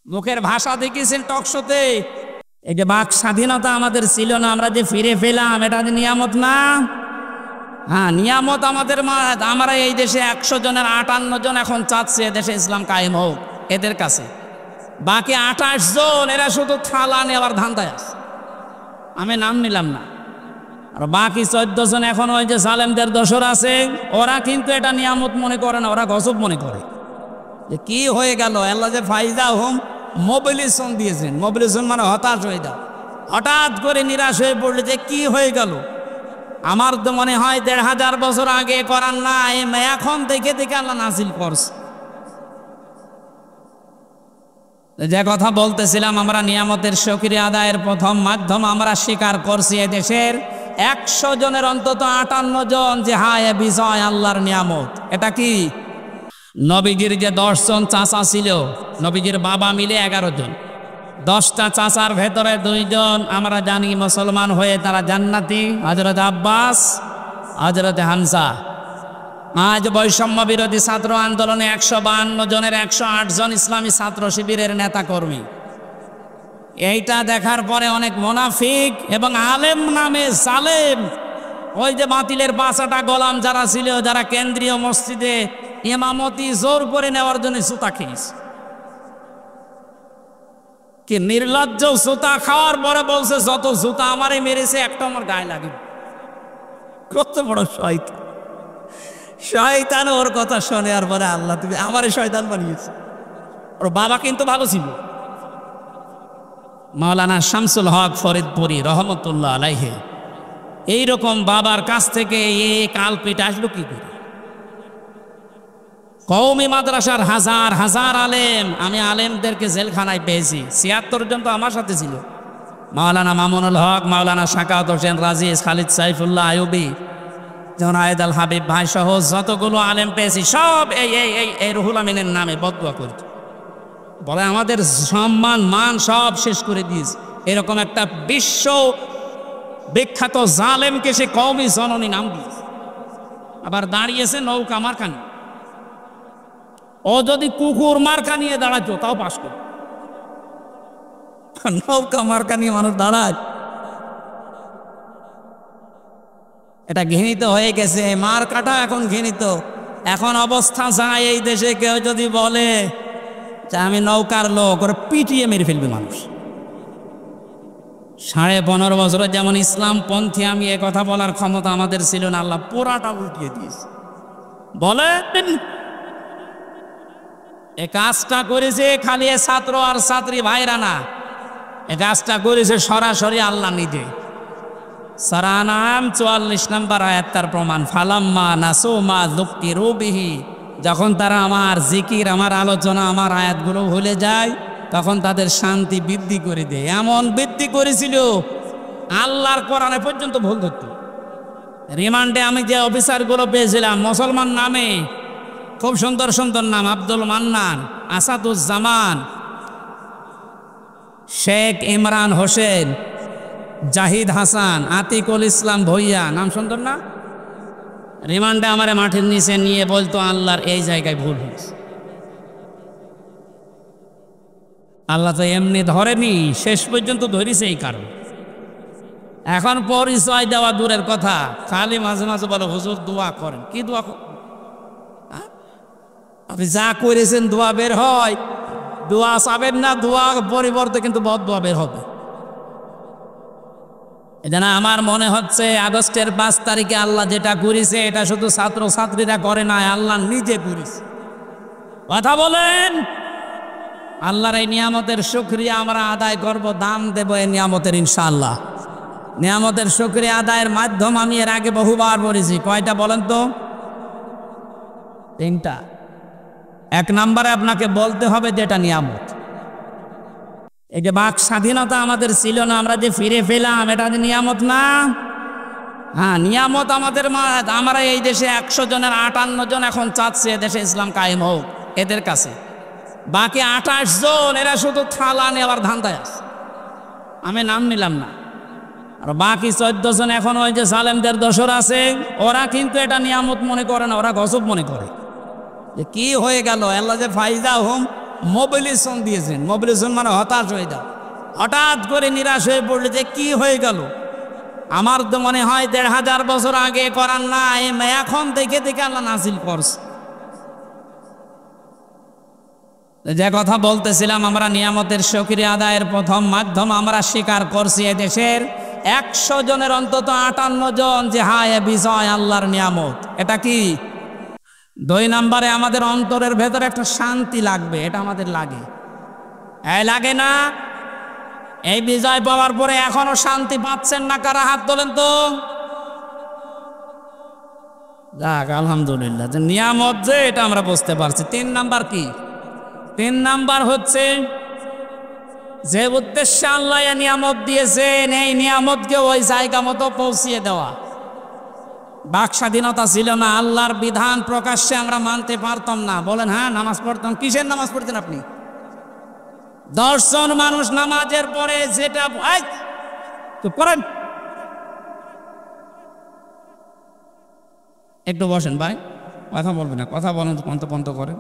মুখের ভাষা দেখেছেন টকশোতে। এই যে বাক স্বাধীনতা আমাদের ছিল না, আমরা যে ফিরে পেলাম, এটা যে নিয়ামত না? হ্যাঁ, নিয়ামত আমাদের। আমরা এই দেশে 100 জনের 58 জন এখন চাচ্ছে দেশে ইসলাম কায়েম হোক এদের কাছে। বাকি 28 জন এরা শুধু থালা নেওয়ার ধান্দায় আছে, আমি নাম নিলাম না। আর বাকি 14 জন এখন ওই যে সালেমদের দোসর আছে, ওরা কিন্তু এটা নিয়ামত মনে করে না, ওরা গজব মনে করে। যে কি হয়ে গেল, আল্লাহ যে ফাইদা হোম মোবিলেশন দিয়েছেন। মোবিলেশন মানে হতাশ হয়ে যাও, হঠাৎ করে নিরাশ হয়ে পড়লে যে কি হয়ে গেল। আমার তো মনে হয় 1500 বছর আগে করার না, এখন দেখে দেখে আল্লাহ নাজিল করছে। যে কথা বলতেছিলাম, আমরা নিয়ামতের শুকরিয়া আদায়ের প্রথম মাধ্যম আমরা স্বীকার করছি এদেশের 100 জনের অন্তত 58 জন যে হায় বিষয় আল্লাহর নিয়ামত। এটা কি? নবীজির যে 10 জন চাচা ছিল, নবীজির বাবা মিলে 11 জন। 10টা চাচার ভেতরে 2 জন আমরা জানি মুসলমান হয়ে তারা জান্নাতি, হযরত আব্বাস, হযরত হামজা। আজ বৈষম্য বিরোধী ছাত্র আন্দোলনে 152 জনের 108 জন ইসলামী ছাত্র শিবিরের নেতা কর্মী। এইটা দেখার পরে অনেক মুনাফিক এবং আলেম নামে জালেম, ওই যে বাতিলের 5টা গোলাম যারা ছিল, যারা কেন্দ্রীয় মসজিদে ইমামতি জোর করে নেওয়ার জন্য জুতা খেয়েছে। কি নির্লজ্জ! জুতা খাওয়ার পরে বলছে যত জুতা আমারে মেরেছে একটা আমার গায়ে লাগে। কত বড় শয়তান! শয়তান ওর কথা শোনে আর বলে আল্লাহ তুমি আমারে শয়তান বানিয়েছে। ওর বাবা কিন্তু ভালো ছিল। মাওলানা শামসুল হক ফরিদপুরি রহমতুল্লাহ আলাইহি, এইরকম বাবার কাছ থেকে এই কালপিট আসলো কি করে? কওমি মাদ্রাসার হাজার হাজার আলেম, আমি আলেমদেরকে জেলখানায় পেয়েছি। 76 জন তো আমার সাথে ছিল। মাওলানা মামুনুল হক, মাওলানা শাকাওয়াত হোসেন রাজিজ, খালিদ সাইফুল্লাহ আইয়ুবী, জনায়েদ আল হাবিব ভাই সহ যতগুলো আলেম পেয়েছি সব এই রুহুল আমিনের নামে বদদুয়া করত। বলে আমাদের সম্মান মান সব শেষ করে দিয়েছে। এরকম একটা বিশ্ব বিখ্যাত জালেমকে সে কওমি জননী নাম দিয়েছে। আবার দাঁড়িয়েছে নৌকা মার্কা নিয়ে। ও যদি কুকুর মার্কা নিয়ে দাঁড়াতো তাও পাস করত। নৌকা মার্কা নিয়ে মানুষ দাঁড়ায়, এটা ঘৃণিত হয়ে গেছে। মার্কাটা এখন ঘৃণিত। এখন অবস্থা যায় এই দেশে কেউ যদি বলে যে আমি নৌকার লোক, ওরা পিটিয়ে মেরে ফেলবে মানুষ। 15.5 বছরে যেমন ইসলাম পন্থী আমি এ কথা বলার ক্ষমতা আমাদের ছিল না, আল্লাহ পুরাটা উল্টিয়ে দিয়েছে। বলেন এ কাজটা করেছে খালি ছাত্র আর ছাত্রী ভাইরা না, এ কাজটা করেছে সরাসরি আল্লাহ নিজে। সূরা আনআম 44 নম্বর আয়াত তার প্রমাণ। ফালাম্মা নাসু মা যুকিরু বিহি, যখন তারা আমার জিকির, আমার আলোচনা, আমার আয়াতগুলো ভুলে যায়, তখন তাদের শান্তি বৃদ্ধি করে দেয়। এমন বৃদ্ধি করেছিল আল্লাহর কোরআনে পর্যন্ত ভুল ধরত। রিমান্ডে আমি যে অফিসারগুলো পেয়েছিলাম মুসলমান নামে, খুব সুন্দর সুন্দর নাম, আব্দুল মান্নান, আসাদুজ্জামান, শেখ ইমরান হোসেন, জাহিদ হাসান, আতিকুল ইসলাম ভইয়া, নাম সুন্দর না? রিমান্ডে আমারে মাঠের নিচে নিয়ে বলতো আল্লাহর এই জায়গায় ভুল হয়েছে। আল্লাহ তো এমনি ধরেনি, শেষ পর্যন্ত ধরেছে এই কারণ। এখন পরিচয় দেওয়া দূরের কথা, খালি মাঝে মাঝে বলে হুজুর দোয়া করেন। কি দোয়া? আপনি যা করেছেন দোয়া বের হয়, দোয়া চাবেন না, দোয়া পরিবর্তে কিন্তু বদদোয়া বের হবে। এজন্য আমার মনে হচ্ছে আগস্টের 5 তারিখে আল্লাহ যেটা করেছে এটা শুধু ছাত্র ছাত্রীরা করে না, আল্লাহ নিজে করেছে। কথা বলেন। আল্লাহর এই নিয়ামতের শুকরিয়া আমরা আদায় করব, দাম দেব এই নিয়ামতের ইনশাআল্লাহ। নিয়ামতের শুকরিয়া আদায়ের মাধ্যম আমি এর আগে বহুবার বলেছি। কয়টা বলেন তো? 3টা। 1 নম্বরে আপনাকে বলতে হবে যেটা নিয়ামত। এই যে বাক স্বাধীনতা আমাদের ছিল না, আমরা যে ফিরে পেলাম, এটা যে নিয়ামত না? হ্যাঁ, নিয়ামত আমাদের। আমরা এই দেশে 100 জনের 58 জন এখন চাচ্ছে দেশে ইসলাম কায়েম হোক এদের কাছে। বাকি 28 জন এরা শুধু থালা নেওয়ার ধান্দায় আছে, আমি নাম নিলাম না। আর বাকি 14 জন এখন ওই যে সালেমদের দোসর আছে, ওরা কিন্তু এটা নিয়ামত মনে করে না, ওরা গজব মনে করে। যে কি হয়ে গেল, আল্লাহ যে ফাইদা হোম মোবিলেশন দিয়েছেন। মোবিলেশন মানে হতাশ হয়ে যাও, হঠাৎ করে নিরাশ হয়ে পড়লে যে কি হয়ে গেল, আমার তো মনে হয় ১,৫০০ বছর আগে করার না, এখন দেখে দেখে আল্লাহ নাজিল করছে। যে কথা বলতেছিলাম, আমরা নিয়ামতের শুকরিয়া আদায়ের প্রথম মাধ্যম আমরা স্বীকার করছি এদেশের ১০০ জনের অন্তত ৫৮ জন যে হায় বিজয় আল্লাহর নিয়ামত। এটা কি? ২ নম্বরে আমাদের অন্তরের ভেতরে একটা শান্তি লাগবে, এটা আমাদের লাগে। লাগে না? এই বিজয় পাওয়ার পরে এখনো শান্তি পাচ্ছেন না কারা? হাত তোলেন তো। যাক আলহামদুলিল্লাহ, যে নিয়ামত যে এটা আমরা বুঝতে পারছি। ৩ নাম্বার কি? ৩ নাম্বার হচ্ছে যে উদ্দেশ্যে আল্লাহ নিয়ামত দিয়েছেন এই নিয়ামতকে ওই জায়গা মতো পৌঁছিয়ে দেওয়া। বাক স্বাধীনতা ছিল না, আল্লাহর বিধান প্রকাশ্যে আমরা মানতে পারতাম না। বলেন হ্যাঁ, নামাজ পড়তাম। কিসের নামাজ পড়তেন আপনি? ১০ জন মানুষ নামাজের পরে যেটা পড়েন, একটু বসেন ভাই, কথা বলবেন না, কথা বলেন পন্ত করেন।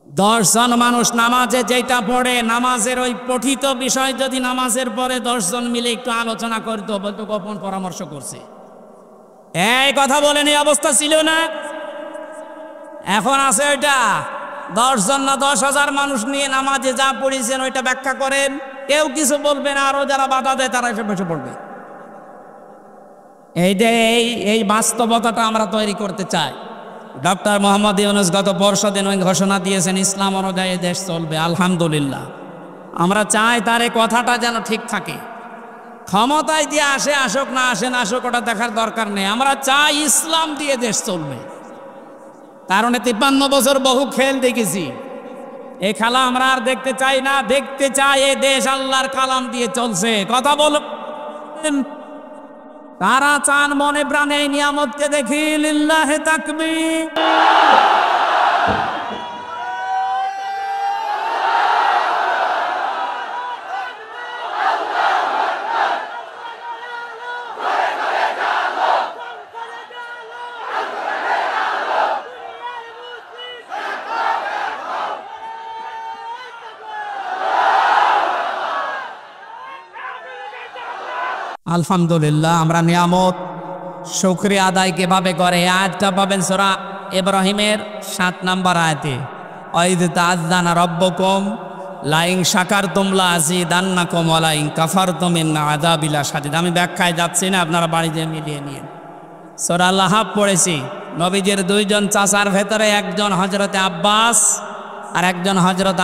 ১০ জন মানুষ নামাজে যেটা পড়ে, নামাজের ওই পঠিত বিষয় যদি নামাজের পরে ১০ জন মিলে একটু আলোচনা করতো, বলতো গোপন পরামর্শ করছে। এই কথা বলেন, এই অবস্থা ছিল না? এখন আছে ওইটা। ১০ জন না ১০,০০০ মানুষ নিয়ে নামাজে যা পড়েছেন ওইটা ব্যাখ্যা করেন, কেউ কিছু বলবে না, আরো যারা বাধা দেয় তারা এসে বসে পড়বে। এই বাস্তবতাটা আমরা তৈরি করতে চাই। ডক্টর মোহাম্মদ ইউনূস গত পরশুদিন ওই ঘোষণা দিয়েছেন ইসলাম অনুযায়ী দেশ চলবে। আলহামদুলিল্লাহ, আমরা চাই তার এই কথাটা যেন ঠিক থাকে। ক্ষমতায় দিয়ে আসে আসুক, না আসে না আসুক, ওটা দেখার দরকার নেই। আমরা চাই ইসলাম দিয়ে দেশ চলবে। কারণ ৫৩ বছর বহু খেল দেখেছি, এই খেলা আমরা আর দেখতে চাই না। দেখতে চাই এই দেশ আল্লাহর কালাম দিয়ে চলছে। কথা বলেন, তারা চান মনে প্রাণে এই নিয়ামতকে দেখি। লিল্লাহে তাকবীর। আলহামদুলিল্লাহ, আমরা নিয়ামত শুকরিয়া আদায় কিভাবে করে আয়াতটা পাবেন সূরা ইব্রাহিমের ৭ নম্বর আয়াতে। ওয়াইদ তাআযানা রাব্বুকুম লাইন শাকারতুম লাযিদান্নাকুম ওয়া লাইন কাফারতুম ইন্না আযাবি লাশাদীদ। আমি ব্যাখ্যায় যাচ্ছি না, আপনারা বাড়িতে মিলিয়ে নিন। সূরা লাহাব পড়েছি। নবীজির ২ জন চাচার ভেতরে একজন হযরতে আব্বাস আর একজন হযরত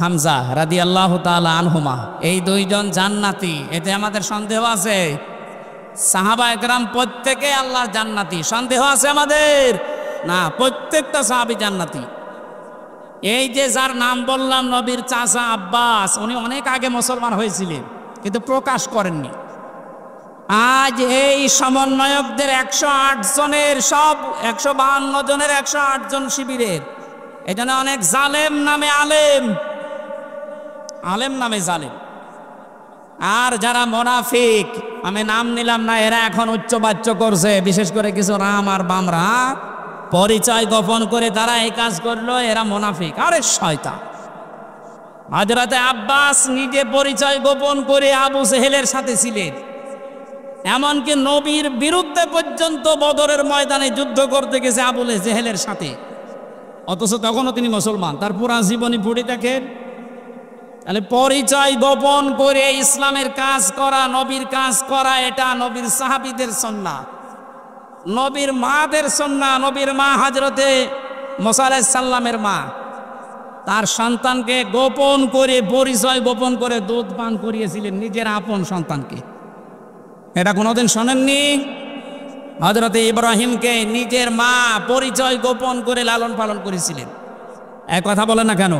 হামজা রাদিয়াল্লাহু তাআলা আনহুমা। এই ২ জন জান্নাতি, এতে আমাদের সন্দেহ আছে? সাহাবা একরাম প্রত্যেকে আল্লাহর জান্নাতি, সন্দেহ আছে আমাদের? না, প্রত্যেকটা সাহাবী জান্নাতি। এই যে যার নাম বললাম নবীর চাচা আব্বাস, উনি অনেক আগে মুসলমান হয়েছিলেন কিন্তু প্রকাশ করেননি। আজ এই সমন্বয়কদের ১০৮ জনের, সব ১৫২ জনের ১০৮ জন শিবিরের, এজন্য অনেক জালেম নামে আলেম, আলেম নামে জালেম। আর যারা মুনাফিক, আমি নাম নিলাম না, এরা এখন উচ্চবাচ্য করছে, বিশেষ করে কিছু রাম আর বামরা পরিচয় গোপন করে তারা এই কাজ করলো, এরা মুনাফিক। আরে শয়তান! হযরতে আব্বাস নিজে পরিচয় গোপন করে আবু জেহেলের সাথে ছিলেন, এমনকি নবীর বিরুদ্ধে পর্যন্ত বদরের ময়দানে যুদ্ধ করতে গেছে আবু জেহেলের সাথে, অথচ তখনও তিনি মুসলমান। তার পুরা জীবনী পড়ে দেখেন। তাহলে পরিচয় গোপন করে ইসলামের কাজ করা, নবীর কাজ করা, এটা নবীর সাহাবীদের সুন্নাত, নবীর মাদের সুন্নাত। নবীর মা হযরতে মুসা আলাইহিস সালামের মা তার সন্তানকে গোপন করে, পরিচয় গোপন করে দুধ পান করিয়েছিলেন নিজের আপন সন্তানকে। এটা কোনোদিন শোনেননি? হযরতে ইব্রাহিমকে নিজের মা পরিচয় গোপন করে লালন পালন করেছিলেন। এক কথা বলেন না কেন?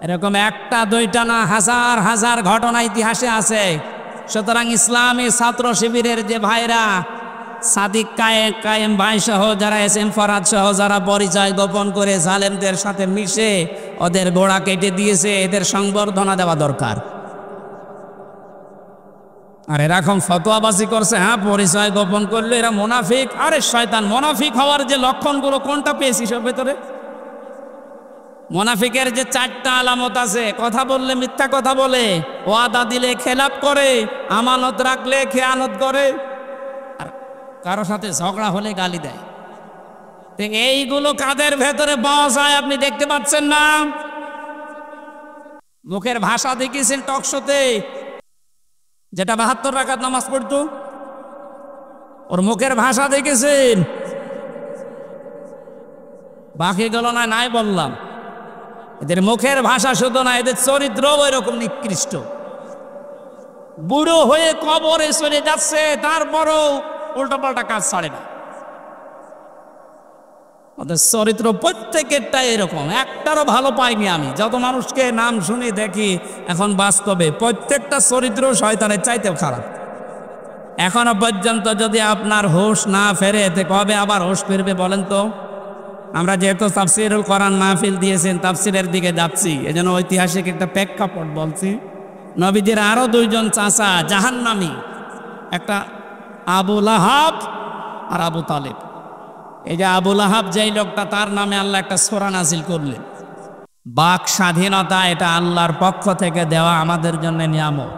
এরকম একটা দুইটা না, হাজার হাজার ঘটনা ইতিহাসে আছে। সুতরাং ইসলামী ছাত্র শিবিরের যে ভাইরা, সাদিক কায়েম ভাই সহ যারা, এসএম ফরহাদ সহ যারা পরিচয় গোপন করে জালেমদের সাথে মিশে ওদের গোড়া কেটে দিয়েছে, এদের সংবর্ধনা দেওয়া দরকার। আর এরকম ফতোয়াবাজি করছে, হ্যাঁ পরিচয় গোপন করলে এরা মুনাফিক। আরে শয়তান, মুনাফিক হওয়ার যে লক্ষণগুলো কোনটা পেয়েছিস ওর ভেতরে? মুনাফিকের যে 4টা আলামত আছে, কথা বললে মিথ্যা কথা বলে, ওয়াদা দিলে খেলাপ করে, আমানত রাখলে খেয়ানত করে, আর কারো সাথে ঝগড়া হলে গালি দেয়। তো এইগুলো কাদের ভেতরে পাওয়া যায় আপনি দেখতে পাচ্ছেন না? মুখের ভাষা দেখিয়েছেন টকশোতে, যেটা 72 রাকাত নামাজ পড়তো, ওর মুখের ভাষা দেখেছেন। বাকি গেল না, নাই বললাম। এদের মুখের ভাষা শুধু না, এদের চরিত্র ওই রকম নিকৃষ্ট। বুড়ো হয়ে কবরে চলে যাচ্ছে, তারপরও উল্টোপাল্টা কাজ ছাড়ে না। ওদের চরিত্র প্রত্যেকেরটাই এরকম, একটারও ভালো পাইনি আমি। যত মানুষকে নাম শুনি দেখি এখন বাস্তবে, প্রত্যেকটা চরিত্র শয়তানের চাইতেও খারাপ। এখনো পর্যন্ত যদি আপনার হুঁশ না ফেরে, এতে কবে আবার হুঁশ ফিরবে বলেন তো? আমরা যেহেতু তাফসিরুল কোরআন মাহফিল দিয়েছেন, তাফসিরের দিকে যাচ্ছি, এজন্য ঐতিহাসিক একটা প্রেক্ষাপট বলছি। নবীজির আরো 2 জন চাচা জাহান্নামী, একটা আবু লাহাব আর আবু তালেব। এই যে আবু লাহাব যেই লোকটা, তার নামে আল্লাহ একটা সূরা নাজিল করলেন। বাক স্বাধীনতা এটা আল্লাহর পক্ষ থেকে দেওয়া আমাদের জন্য নিয়ামত।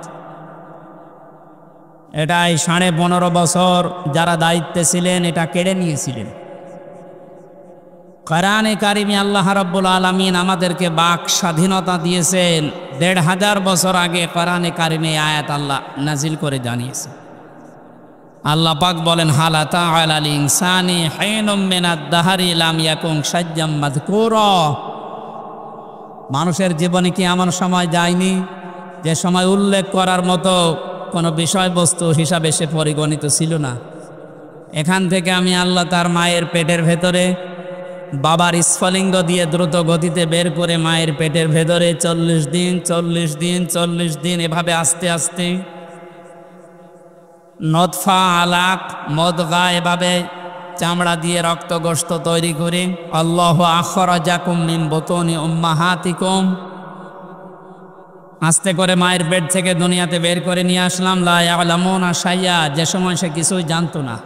এটাই 15.5 বছর যারা দায়িত্বে ছিলেন এটা কেড়ে নিয়েছিলেন। কোরআনে কারিমে আল্লাহ রাব্বুল আলামিন আমাদেরকে বাক স্বাধীনতা দিয়েছেন। 1500 বছর আগে কোরআনে কারিমে আয়াত আল্লাহ নাজিল করে জানিয়েছে। আল্লাহ পাক বলেন, হাল আতা আলাল ইনসানি হিনুম মিনাদ দাহরি লাম ইয়াকুন শাইয়্যাম মাযকুরা। মানুষের জীবনে কি এমন সময় যায়নি যে সময় উল্লেখ করার মতো কোনো বিষয়বস্তু হিসাবে সে পরিগণিত ছিল না? এখান থেকে আমি আল্লাহ তার মায়ের পেটের ভেতরে বাবার স্ফলিঙ্গ দিয়ে দ্রুত গতিতে বের করে মায়ের পেটের ভেতরে 40 দিন 40 দিন 40 দিন এভাবে আস্তে আস্তে নতফা, আলাক, মদগা, এভাবে চামড়া দিয়ে রক্ত গোশত তৈরি করে আল্লাহু আখরাজাকুম মিন বুতুনি উম্মাহাতিকুম, আস্তে করে মায়ের পেট থেকে দুনিয়াতে বের করে নিয়ে আসলাম। লা ইয়ালামুনা শাইয়া, যে সময় সে কিছুই জানতো না।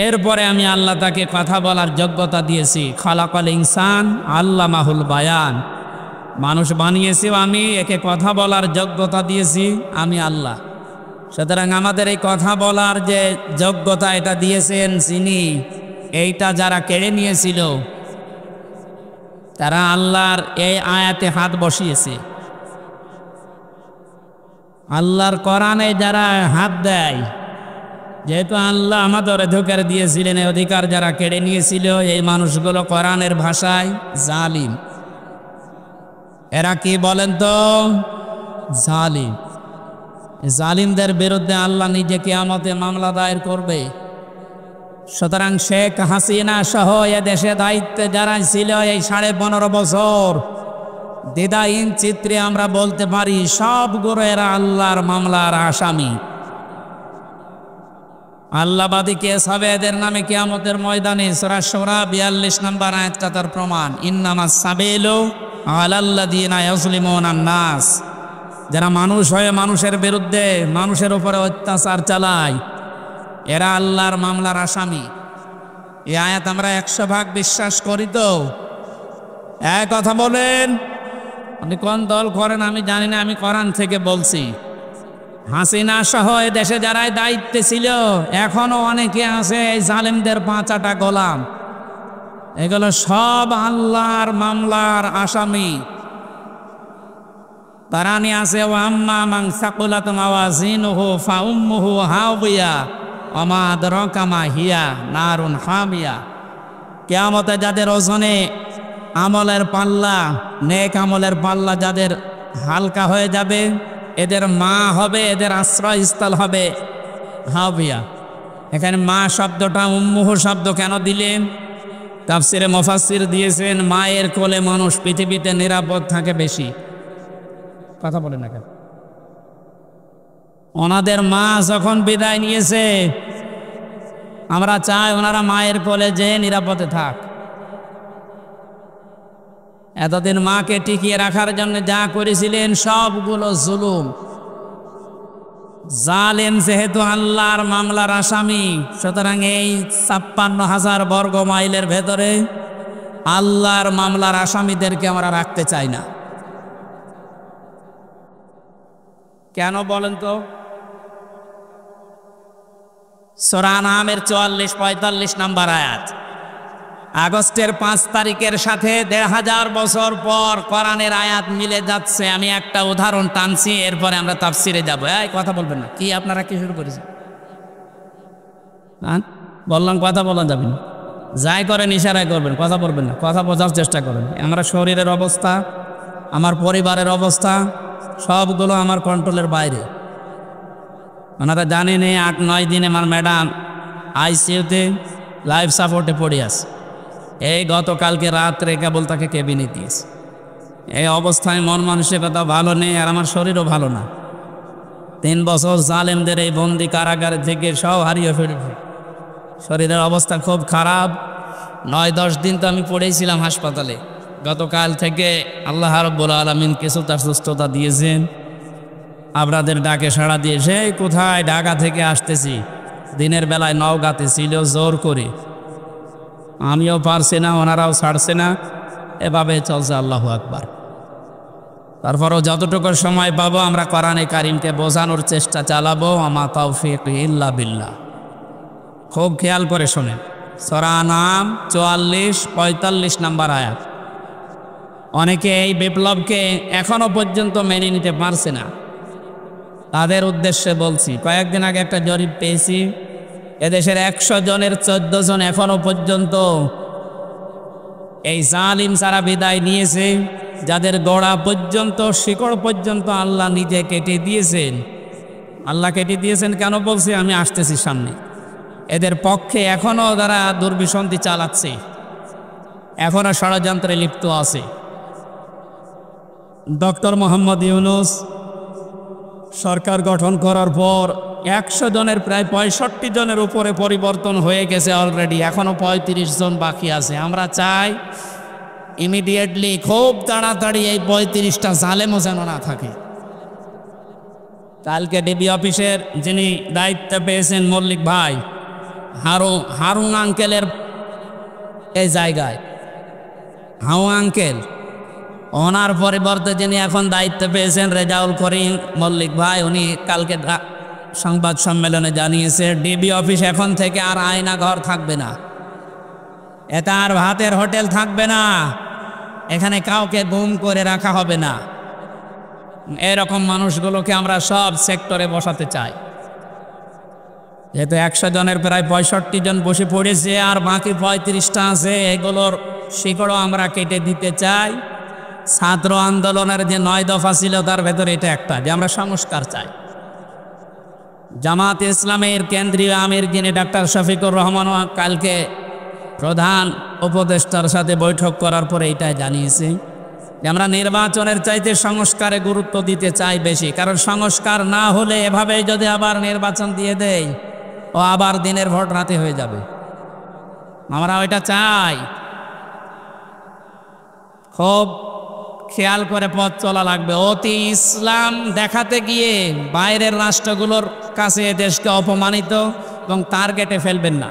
এরপরে আমি আল্লাহ তাকে কথা বলার যোগ্যতা দিয়েছি। খালাকাল ইনসান আল্লামাহুল বায়ান, মানুষ বানিয়েছি আমি, একে কথা বলার যোগ্যতা দিয়েছি আমি আল্লাহ। সুতরাং আমাদের এই কথা বলার যে যোগ্যতা এটা দিয়েছেন যিনি, এইটা যারা কেড়ে নিয়েছিল তারা আল্লাহর এই আয়াতে হাত বসিয়েছে। আল্লাহর কোরআনে যারা হাত দেয়, যেহেতু আল্লাহ আমাদের অধিকার দিয়েছিলেন, এই অধিকার যারা কেড়ে নিয়েছিল এই মানুষগুলো কোরআনের ভাষায় জালিম। এরা কি বলেন তো? জালিম। জালিমদের বিরুদ্ধে আল্লাহ নিজে কিয়ামতে মামলা দায়ের করবে। সুতরাং শেখ হাসিনা সহ এ দেশে দায়িত্বে যারা ছিল এই 15.5 বছর, দ্বিধাহীন চিত্রে আমরা বলতে পারি সবগুলো এরা আল্লাহর মামলার আসামি। আল্লাহবাদী কেস হবে এদের নামে কিয়ামতের ময়দানে। সূরা শুরা 42 নম্বর আয়াতটা তার প্রমাণ। ইন্নামাস সাবিলু আলাল্লাযিনা ইয়াজলিমুনান নাস, যারা মানুষ হয়ে মানুষের বিরুদ্ধে, মানুষের উপরে অত্যাচার চালায়, এরা আল্লাহর মামলার আসামি। এই আয়াত আমরা 100% বিশ্বাস করি তো? এক কথা বলেন, আপনি কোন দল করেন আমি জানি না, আমি কোরআন থেকে বলছি। হাসিনা সহ এ দেশে যারাই দায়িত্বে ছিল, এখনো অনেকে আছে এই জালেমদের 5 গোলাম। এগুলো সব আল্লাহর মামলার আসামি। তারানি আছে, ও আম্মা মান সাকুলাত মাওয়াজিনুহু ফাউম্মুহু হাওবিয়া ওয়া মা আদরাকা মা হিয়া নারুন হামিয়া। কিয়ামতে যাদের ওজনে আমলের পাল্লা, নেক আমলের পাল্লা যাদের হালকা হয়ে যাবে, এদের মা হবে, এদের আশ্রয়স্থল হবে হাবিয়া। এখানে মা শব্দটা উম্মুহু শব্দ কেন দিলেন? তাফসিরে মুফাসসির দিয়েছেন, মায়ের কোলে মানুষ পৃথিবীতে নিরাপদ থাকে বেশি। কথা বলেন না কেন? ওনাদের মা যখন বিদায় নিয়েছে, আমরা চাই ওনারা মায়ের কোলে যে নিরাপদে থাক। এতদিন মাকে টিকিয়ে রাখার জন্য যা করেছিলেন সবগুলো জুলুম। জালেম যেহেতু আল্লাহর মামলার আসামি, সুতরাং এই ৫৬,০০০ বর্গ মাইলের ভেতরে আল্লাহর মামলার আসামিদেরকে আমরা রাখতে চাই না। কেন বলেন তো? সূরা আনআমের ৪৪-৪৫ নম্বর আয়াত। আগস্টের ৫ তারিখের সাথে ১৫০০ বছর পর কোরআনের আয়াত মিলে যাচ্ছে। আমি একটা উদাহরণ টানছি, এরপরে আমরা তাফসিরে যাব। এই কথা বলবেন না, কি আপনারা কি শুরু করেছেন? বললাম কথা বলা যাবে না, যাই করেন ইশারায় করবেন, কথা বলবেন না, কথা বোঝার চেষ্টা করেন। আমার শরীরের অবস্থা, আমার পরিবারের অবস্থা সবগুলো আমার কন্ট্রোলের বাইরে। ওনারা জানেন ৮-৯ দিনে আমার ম্যাডাম আইসিইউতে লাইফ সাপোর্টে পড়ে আছে। এই গতকালকে রাত্রে কেবল তাকে কেবিনে দিয়েছে। এই অবস্থায় মন মানসিকতা ভালো নেই, আর আমার শরীরও ভালো না। ৩ বছর জালেমদের এই বন্দি কারাগার থেকে সব হারিয়ে ফেলেছে। শরীরের অবস্থা খুব খারাপ। ৯-১০ দিন তো আমি পড়েছিলাম হাসপাতালে। গতকাল থেকে আল্লাহ রাব্বুল আলামিন কিছু তার সুস্থতা দিয়েছেন। আপনাদের ডাকে সাড়া দিয়ে সেই কোথায় ঢাকা থেকে আসতেছি, দিনের বেলায় নওগাঁতে ছিল জোর করে। আমিও পারছি না, ওনারাও ছাড়ছে না, এভাবে চলছে। আল্লাহু আকবার। তারপরও যতটুকু সময় পাবো আমরা কোরআনে কারিমকে বোঝানোর চেষ্টা চালাবো। আমা তাওফীক ইল্লা বিল্লাহ। খুব খেয়াল করে শোনেন, সূরা আনআম ৪৪-৪৫ নম্বর আয়াত। অনেকে এই বিপ্লবকে এখনো পর্যন্ত মেনে নিতে পারছে না। তাদের উদ্দেশ্যে বলছি, কয়েকদিন আগে একটা জরিপ পেয়েছি, এদেশের ১০০ জনের ১৪ জন এখনো পর্যন্ত এই জালিম ছাড়া বিদায় নিয়েছে, যাদের গোড়া পর্যন্ত, শিকড় পর্যন্ত আল্লাহ নিজে কেটে দিয়েছেন। আল্লাহ কেটে দিয়েছেন কেন বলছি, আমি আসতেছি সামনে। এদের পক্ষে এখনও যারা দুর্বিসন্ধি চালাচ্ছে, এখনও ষড়যন্ত্রে লিপ্ত আছে। ডক্টর মোহাম্মদ ইউনূস সরকার গঠন করার পর ১০০ জনের প্রায় ৬৫ জনের উপরে পরিবর্তন হয়ে গেছে অলরেডি। এখনও ৩৫ জন বাকি আছে। আমরা চাই ইমিডিয়েটলি, খুব তাড়াতাড়ি এই ৩৫টা জালেমও যেন না থাকে। কালকে ডিবি অফিসের যিনি দায়িত্ব পেয়েছেন মল্লিক ভাই, হারুন আঙ্কেলের এই জায়গায়, হাউ আঙ্কেল, ওনার পরিবর্তে যিনি এখন দায়িত্ব পেয়েছেন রেজাউল করিম মল্লিক ভাই, উনি কালকে সংবাদ সম্মেলনে জানিয়েছে ডিবি অফিস এখন থেকে আর আয়না ঘর থাকবে না, এটা আর ভাতের হোটেল থাকবে না, এখানে কাউকে গুম করে রাখা হবে না। এরকম মানুষগুলোকে আমরা সব সেক্টরে বসাতে চাই। যেহেতু ১০০ জনের প্রায় ৬৫ জন বসে পড়েছে, আর বাকি ৩৫টা আছে, এগুলোর শিকড়ও আমরা কেটে দিতে চাই। ছাত্র আন্দোলনের যে ৯ দফা ছিল তার ভেতরে এটা একটা, যে আমরা সংস্কার চাই। জামাত ইসলামের কেন্দ্রীয় আমির যিনি ডাক্তার শফিকুর রহমান কালকে প্রধান উপদেষ্টার সাথে বৈঠক করার পরে এটাই জানিয়েছে যে আমরা নির্বাচনের চাইতে সংস্কারে গুরুত্ব দিতে চাই বেশি। কারণ সংস্কার না হলে এভাবে যদি আবার নির্বাচন দিয়ে দেয়, ও আবার দিনের ভোট রাতে হয়ে যাবে। আমরা ওইটা চাই। খুব খেয়াল করে পথ চলা লাগবে। অতি ইসলাম দেখাতে গিয়ে বাইরের রাষ্ট্রগুলোর কাছে দেশকে অপমানিত এবং টার্গেটে ফেলবেন না।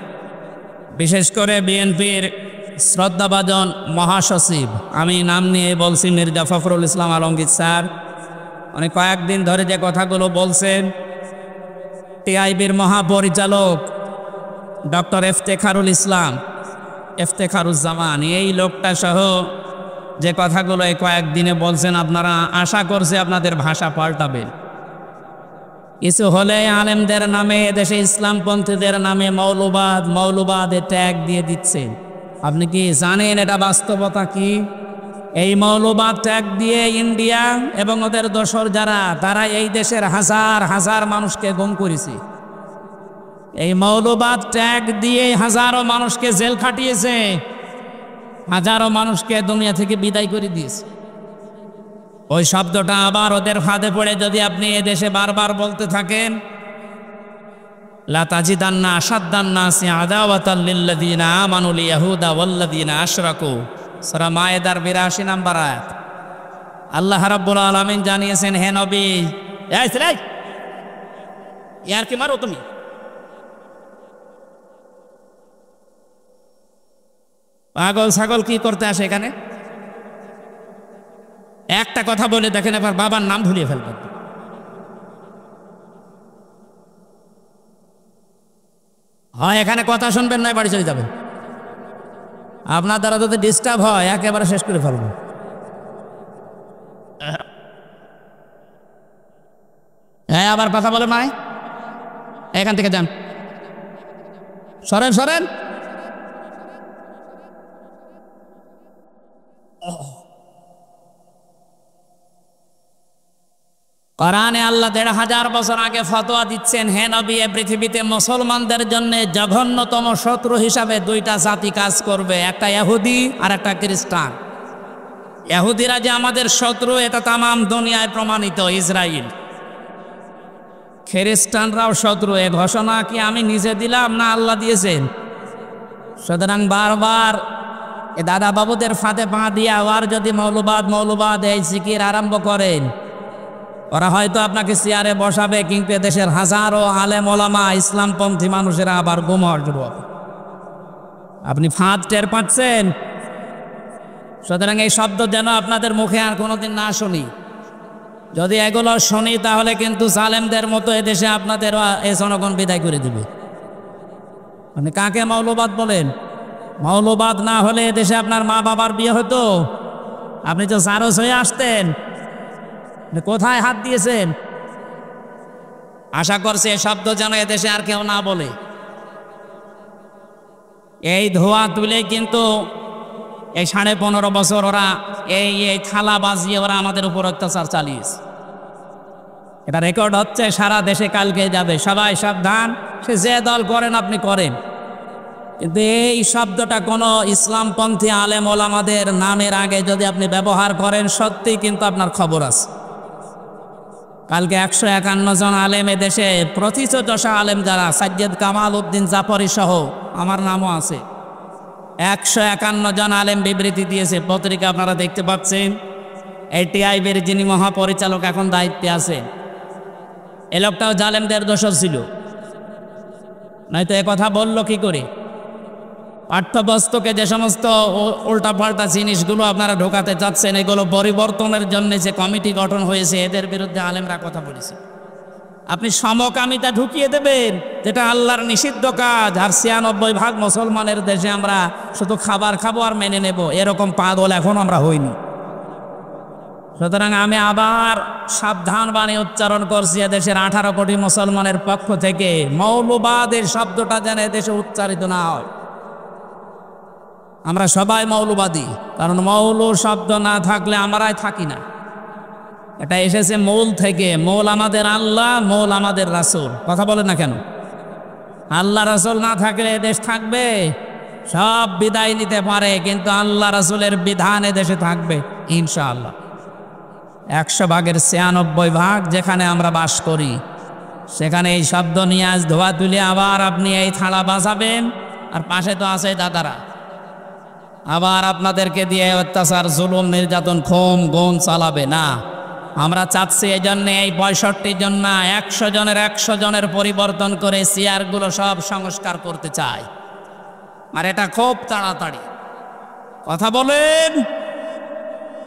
বিশেষ করে বিএনপির শ্রদ্ধাভাজন মহাসচিব, আমি নাম নিয়ে বলছি, মির্জা ফখরুল ইসলাম আলমগীর স্যার, উনি কয়েকদিন ধরে যে কথাগুলো বলছেন, টিআইবির মহাপরিচালক ডক্টর ইফতেখারুজ্জামান, এই লোকটা সহ যে কথাগুলো এই কয়েকদিনে বলছেন, আপনারা আশা করছে আপনাদের ভাষা পাল্টাবেন। কিছু হলে আলেমদের নামে, দেশে ইসলামপন্থীদের নামে মৌলবাদে ট্যাগ দিয়ে দিচ্ছে। আপনি কি জানেন এটা বাস্তবতা কি? এই মৌলবাদ ট্যাগ দিয়ে ইন্ডিয়া এবং ওদের দোসর যারা, তারা এই দেশের হাজার হাজার মানুষকে গুম করেছে। এই মৌলবাদ ট্যাগ দিয়ে হাজারো মানুষকে জেল খাটিয়েছে, হাজারো মানুষকে দুনিয়া থেকে বিদায় করে দিয়েছে। ওই শব্দটা আবার ওদের ফাঁদে পড়ে যদি আপনি এ দেশে বারবার বলতে থাকেন, লা তাজিদান্না আশাদ্দান নাসি আদাওয়াতাল লিল্লাযিনা আমানুল ইয়াহুদা ওয়াল্লাযিনা আশরাকু, সূরা মায়েদার ৮২ নম্বর আয়াত। আল্লাহ রাব্বুল আলামিন জানিয়েছেন, হে নবী, ইয়ার কি মারো তুমি? পাগল ছাগল কি করতে আসে এখানে? একটা কথা বলে দেখেন, এবার বাবার নাম ভুলিয়ে ফেলবেন। হয় এখানে কথা শুনবেন, নয় বাড়ি চলে যাবেন। আপনার দ্বারা যদি ডিস্টার্ব হয় একেবারে শেষ করে ফেলবো। হ্যাঁ, আবার কথা বলে মায়, এখান থেকে যান, সরেন সরেন। কোরআনে আল্লাহ ১৫০০ বছর আগে ফতোয়া দিচ্ছেন, হে নবী, এ পৃথিবীতে মুসলমানদের জন্য জঘন্যতম শত্রু হিসাবে দুইটা জাতি কাজ করবে, একটা ইহুদি আর একটা খ্রিস্টান। ইহুদিরা যে আমাদের শত্রু এটা তামাম দুনিয়ায় প্রমাণিত, ইসরায়েল। খ্রিস্টানরাও শত্রু। এ ঘোষণা কি আমি নিজে দিলাম না আল্লাহ দিয়েছেন? সুতরাং বারবার এ দাদা বাবুদের ফাঁদে পা দিয়া আর যদি মৌলবাদ এই জিকির আরম্ভ করেন, ওরা হয়তো আপনাকে চেয়ারে বসাবে, কিন্তু দেশের হাজারো আলেম ওলামা ইসলামপন্থী মানুষেরা আবার গুমর শুরু হবে। আপনি ফাঁদ টের পাচ্ছেন? সুতরাং এই শব্দ যেন আপনাদের মুখে আর কোনোদিন না শুনি। যদি এগুলো শুনি তাহলে কিন্তু জালেমদের মতো এদেশে আপনাদের এই জনগণ বিদায় করে দেবে। মানে কাকে মৌলবাদ বলেন? মৌলবাদ না হলে এদেশে আপনার মা বাবার বিয়ে হতো? আপনি তো জারজ হয়ে আসতেন। কোথায় হাত দিয়েছেন? আশা করছি এই শব্দ যেন এদেশে আর কেউ না বলে। এই ধোয়া তুলে কিন্তু এই 15.5 বছর ওরা এই থালা বাজিয়ে ওরা আমাদের উপর অত্যাচার চালিয়েছে। এটা রেকর্ড হচ্ছে, সারা দেশে কালকে যাবে। সবাই সাবধান, সে যে দল করেন আপনি করেন, কিন্তু এই শব্দটা কোনো ইসলামপন্থী আলেম ওলামাদের নামের আগে যদি আপনি ব্যবহার করেন, সত্যি কিন্তু আপনার খবর আছে। কালকে 151 জন আলেম এদেশে প্রতিষ্ঠিত আলেম যারা, সাজ্জেদ কামাল উদ্দিন জাফরি সহ আমার নামও আছে, 151 জন আলেম বিবৃতি দিয়েছে। পত্রিকা আপনারা দেখতে পাচ্ছেন। এই টিআইবির যিনি মহাপরিচালক এখন দায়িত্বে আছেন, এ লোকটাও জালেমদের দোষর ছিল, নয়তো এ কথা বললো কি করে? পাঠ্যপুস্তকে যে সমস্ত উল্টাপাল্টা জিনিসগুলো আপনারা ঢোকাতে চাচ্ছেন, এগুলো পরিবর্তনের জন্য যে কমিটি গঠন হয়েছে, এদের বিরুদ্ধে আলেমরা কথা বলেছে। আপনি সমকামিতা ঢুকিয়ে দেবেন, যেটা আল্লাহর নিষিদ্ধ কাজ, আর ৯৬% মুসলমানের দেশে আমরা শুধু খাবার খাবো আর মেনে নেব, এরকম পাগল এখন আমরা হইনি। সুতরাং আমি আবার সাবধান বাণী উচ্চারণ করছি, এদেশের 18 কোটি মুসলমানের পক্ষ থেকে, মৌলবাদের শব্দটা যেন এদেশে উচ্চারিত না হয়। আমরা সবাই মৌলবাদী, কারণ মৌল শব্দ না থাকলে আমরাই থাকি না। এটা এসেছে মৌল থেকে। মৌল আমাদের আল্লাহ, মৌল আমাদের রাসূল। কথা বলেন না কেন? আল্লাহ রাসূল না থাকলে দেশ থাকবে? সব বিদায় নিতে পারে, কিন্তু আল্লাহ রাসূলের বিধান দেশে থাকবে ইনশাআল্লাহ। 100 ভাগের 96 ভাগ যেখানে আমরা বাস করি, সেখানে এই শব্দ নিয়ে আজ ধোয়া তুলে আবার আপনি এই থালা বাজাবেন, আর পাশে তো আছে দাদারা, আবার আপনাদেরকে দিয়ে অত্যাচার, জুলুম, নির্যাতন, খুন গুণ চালাবে না। আমরা চাচ্ছি এই জন্য এই 65 জন না, 100 জনের 100 জনের পরিবর্তন করে চেয়ারগুলো সব সংস্কার করতে চাই, আর এটা খুব তাড়াতাড়ি। কথা বলেন,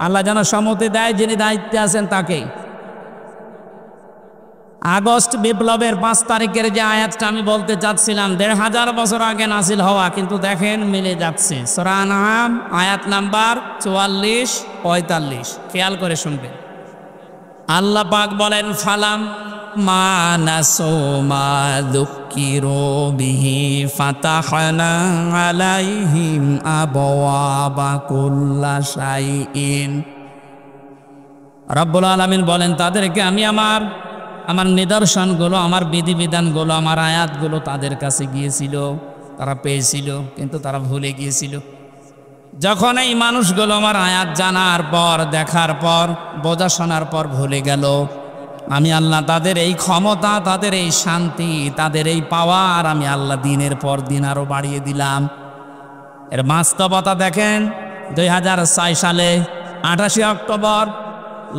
আল্লাহ যেন সম্মতি দেয়, যিনি দায়িত্বে আছেন তাকেই। আগস্ট বিপ্লবের 5 তারিখের যে আয়াতটা আমি বলতে চাচ্ছিলাম, ১৫০০ বছর আগে নাজিল হওয়া, কিন্তু দেখেন মিলে যাচ্ছে। সূরা আনআম আয়াত নাম্বার ৪৪-৪৫, খেয়াল করে শুনবেন। আল্লাহ পাক বলেন, ফালাম মা নাসু মা যুক্কিরু বিহি ফাতাহনা আলাইহিম আবওয়াবা কুল্লা শাইইন। রব্বুল আলামিন বলেন, তাদেরকে আমি আমার নিদর্শনগুলো, আমার বিধিবিধানগুলো, আমার আয়াতগুলো তাদের কাছে গিয়েছিল, তারা পেয়েছিল, কিন্তু তারা ভুলে গিয়েছিল। যখন এই মানুষগুলো আমার আয়াত জানার পর, দেখার পর, বোঝা শোনার পর ভুলে গেল, আমি আল্লাহ তাদের এই ক্ষমতা, তাদের এই শান্তি, তাদের এই পাওয়ার আমি আল্লাহ দিনের পর দিন আরো বাড়িয়ে দিলাম। এর বাস্তবতা দেখেন। 2006 সালে 28 অক্টোবর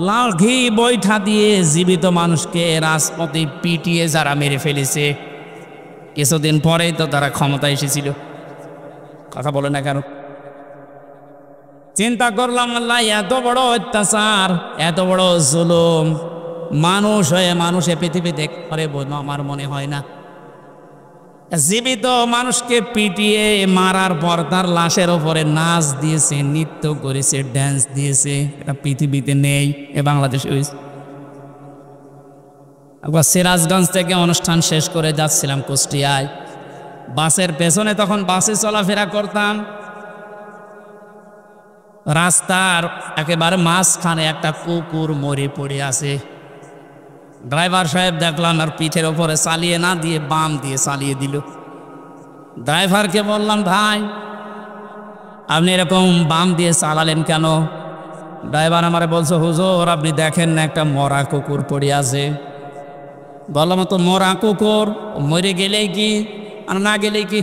লাঠি বৈঠা দিয়ে জীবিত মানুষকে রাজপথে পিটিয়ে যারা মেরে ফেলেছে, কিছুদিন পরেই তো তারা ক্ষমতা এসেছিল। কথা বলে না কেন? চিন্তা করলাম, আল্লাহ এত বড় অত্যাচার, এত বড় জুলুম মানুষ হয়ে মানুষে পৃথিবীতে করে বলবো আমার মনে হয় না। জীবিত মানুষকে পিটিয়ে মারার পর তার লাশের ওপরে নাচ দিয়েছে, নৃত্য করেছে, ড্যান্স দিয়েছে, এটা পৃথিবীতে নেই, এ বাংলাদেশে হয়েছে। একবার সিরাজগঞ্জ থেকে অনুষ্ঠান শেষ করে যাচ্ছিলাম কুষ্টিয়ায়, বাসের পেছনে, তখন বাসে চলাফেরা করতাম, রাস্তার একেবারে মাঝখানে একটা কুকুর মরে পড়ে আছে। ড্রাইভার সাহেব দেখলাম আর পিঠের ওপরে চালিয়ে না দিয়ে বাম দিয়ে চালিয়ে দিল। ড্রাইভারকে বললাম, ভাই আপনি এরকম বাম দিয়ে চালালেন কেন? ড্রাইভার আমারে বলছে, হুজুর আপনি দেখেন না একটা মরা কুকুর পড়ে আছে। বললাম, তো মরা কুকুর মরে গেলেই কি আর না গেলেই কি?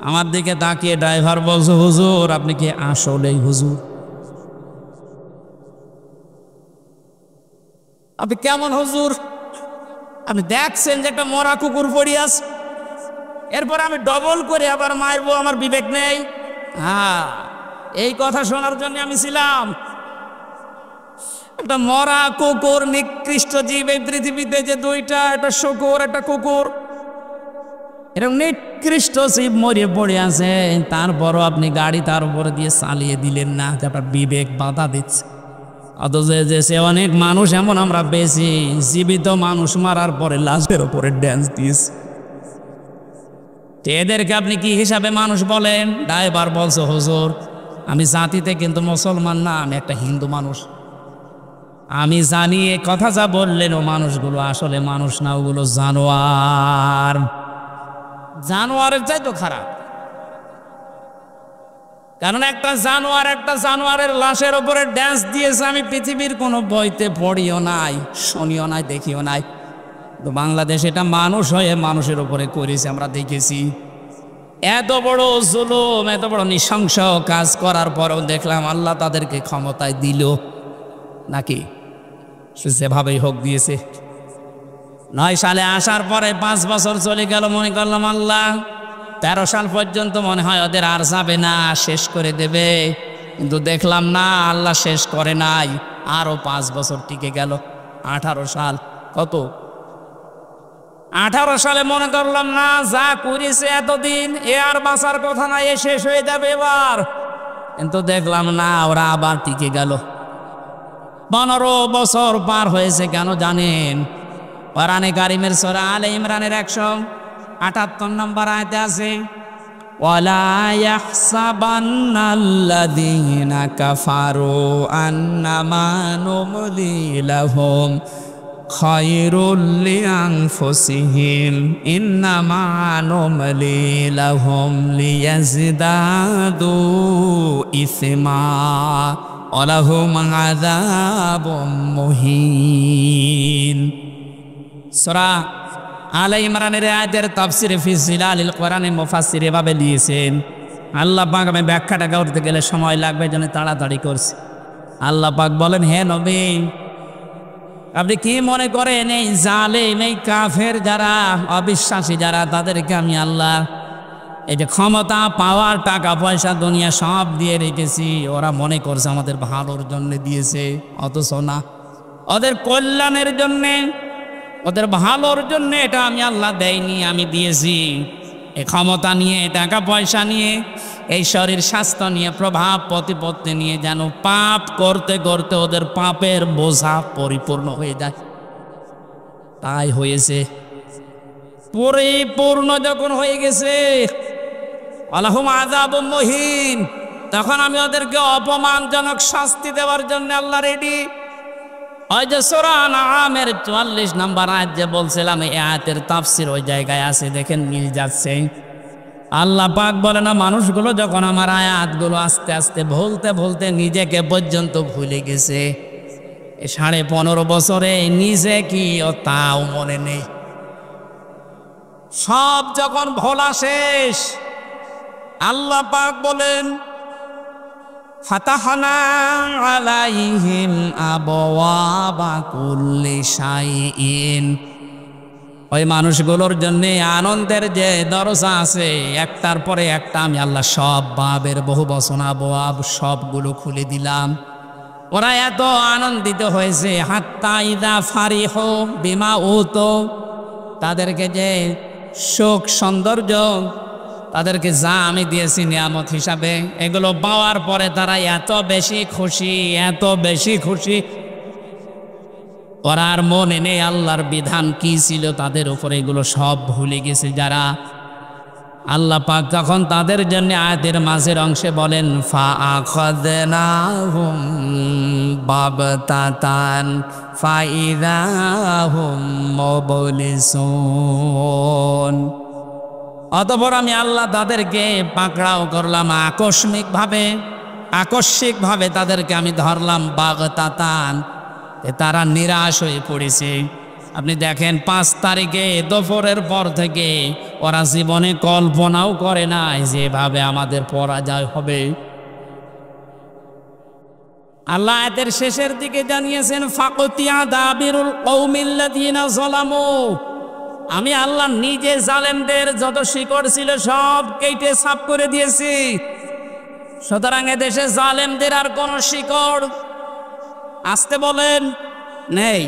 আমার দিকে তাকিয়ে ড্রাইভার বলছে, হুজুর আপনি কি আসলেই হুজুর? আপনি কেমন হুজুর? আপনি দেখছেন যে একটা মরা কুকুর পড়ে আছে, এরপর আমি ডবল করে আবার মারবো, আমার বিবেক নেই? হ্যাঁ, এই কথা শোনার জন্য আমি ছিলাম। একটা মরা কুকুর, নিকৃষ্ট জীব এই পৃথিবীতে যে দুইটা, একটা শুকুর একটা কুকুর, এরকম নিকৃষ্ট জীব মরে পড়ে আছে, তারপরও আপনি গাড়ি তার উপরে দিয়ে চালিয়ে দিলেন না, যে আপনার বিবেক বাধা দিচ্ছে। অথচ যে অনেক মানুষ এমন আমরা পেয়েছি, জীবিত মানুষ মারার পরে লাশের ওপরে ড্যান্স দিয়েছে। এদেরকে আপনি কি হিসাবে মানুষ বলেন? ড্রাইভার বলছে, হুজুর আমি জাতিতে কিন্তু মুসলমান না, আমি একটা হিন্দু মানুষ। আমি জানি এ কথা যা বললেন ও মানুষগুলো আসলে মানুষ না, ওগুলো জানোয়ার, জানোয়ারের চাই তো খারাপ। কারণ একটা জানোয়ারের লাশের ওপরে ড্যান্স দিয়েছে, আমি পৃথিবীর কোনো বইতে পড়িও নাই, শুনিও নাই, দেখিও নাই। তো বাংলাদেশ এটা মানুষ হয়ে মানুষের ওপরে করেছে, আমরা দেখেছি। এত বড় জুলুম, এত বড় নৃশংস কাজ করার পরেও দেখলাম আল্লাহ তাদেরকে ক্ষমতায় দিল নাকি? যেভাবেই হোক দিয়েছে। 9 সালে আসার পরে 5 বছর চলে গেল, মনে করলাম আল্লাহ 13 সাল পর্যন্ত মনে হয় ওদের আর যাবে না, শেষ করে দেবে। কিন্তু দেখলাম না, আল্লাহ শেষ করে নাই, আরো 5 বছর টিকে গেল। 18 সাল, কত 18 সালে মনে করলাম না, যা করেছে এতদিন এ আর বাঁচার কথা না, এ শেষ হয়ে যাবে এবার। কিন্তু দেখলাম না, ওরা আবার টিকে গেল। 15 বছর পার হয়েছে। কেন জানেন? কোরআনে কারিমের সূরা আলে ইমরানের 178 নম্বর আয়াতে আছে, ওয়ালা ইয়াহসাবান্নাল্লাযীনা কাফারু আন্নামা নুমলি লাহুম খায়রুল লিআনফুসিহিম ইন্নামা নুমলি লাহুম লিয়াজদাদু ইসমা ওয়ালাহুম আযাবুম মুহিন। সূরা আলে ইমরানের আয়াতের তাফসিরে ফি জিলালিল কোরআনে মুফাসসির এভাবে দিয়েছেন। আল্লাহ পাক, আমি ব্যাখ্যাটা করতে গেলে সময় লাগবে, জন্য তাড়াতাড়ি করছি। আল্লাহ পাক বলেন, হে নবী আপনি কি মনে করেন এই জালেম, এই কাফের যারা, অবিশ্বাসী যারা, তাদেরকে আমি আল্লাহ এই যে ক্ষমতা, পাওয়ার, টাকা পয়সা, দুনিয়া সব দিয়ে রেখেছি, ওরা মনে করছে আমাদের ভালোর জন্য দিয়েছে, অথচ না, ওদের কল্যাণের জন্যে, ওদের ভালোর জন্য এটা আমি আল্লাহ দেয়নি, আমি দিয়েছি। এই ক্ষমতা নিয়ে, টাকা পয়সা নিয়ে, এই শরীর স্বাস্থ্য নিয়ে, প্রভাব প্রতিপত্তি নিয়ে যেন পাপ করতে করতে ওদের পাপের বোঝা পরিপূর্ণ হয়ে যায়। তাই হয়েছে। পরিপূর্ণ যখন হয়ে গেছে, আলাহুম আযাবুম মুহিন, তখন আমি ওদেরকে অপমানজনক শাস্তি দেওয়ার জন্য আল্লাহ রেডি। ওই যে সূরা আনআমের 44 নম্বর আয়াত যে বলছিলাম, এই আয়াতের তাফসীর ওই জায়গায় আছে, দেখেন মিল যাচ্ছে। আল্লাহ পাক বলে না, মানুষগুলো যখন আমার আয়াতগুলো আস্তে আস্তে বলতে বলতে নিজেকে পর্যন্ত ভুলে গেছে, 15.5 বছরে নিজে কি ও তাও মনে নেই। সব যখন ভোলা শেষ, আল্লাহ পাক বলেন ফাতাহনা আলাইহিম আবওয়াবা কুল্লি শাইইন। ওই মানুষগুলোর জন্য আনন্দের যে দরজা আছে একটার পরে একটা আমি আল্লাহ সব বাবের বহু বচন আবওয়াব সবগুলো খুলে দিলাম। ওরা এত আনন্দিত হয়েছে, হাত্তা ইদা ফারিহু বিমা উতো, তাদেরকে যে সুখ সৌন্দর্য তাদেরকে যা আমি দিয়েছি নিয়ামত হিসাবে, এগুলো পাওয়ার পরে তারা এত বেশি খুশি, এত বেশি খুশি, ওরা আর মনে নেই আল্লাহর বিধান কি ছিল তাদের উপরে, এগুলো সব ভুলে গেছে যারা। আল্লাহ পাক তখন তাদের জন্য আয়াতের মাঝের অংশে বলেন ফাআখাযনাহুম বাগতাতান ফাইযা হুম মুবলিসুন। অতঃপর আমি আল্লাহ তাদেরকে পাকড়াও করলাম আকস্মিকভাবে তাদেরকে আমি ধরলাম বাগতাতান, তারা নিরাশ হয়ে পড়েছে। আপনি দেখেন 5 তারিখে দুপুরের পর থেকে ওরা জীবনে কল্পনাও করে নাই যেভাবে আমাদের পরাজয় হবে। আল্লাহ আয়াতের শেষের দিকে জানিয়েছেন ফাকতিয়া দাবিরুল কওমিল্লাযিনা যালামু, আমি আল্লাহ নিজে জালেমদের যত শিকড় ছিল সব কেটে সাফ করে দিয়েছি। সুতরাং এদেশে জালেমদের আর কোনো শিকড় আসতে বলেন নেই।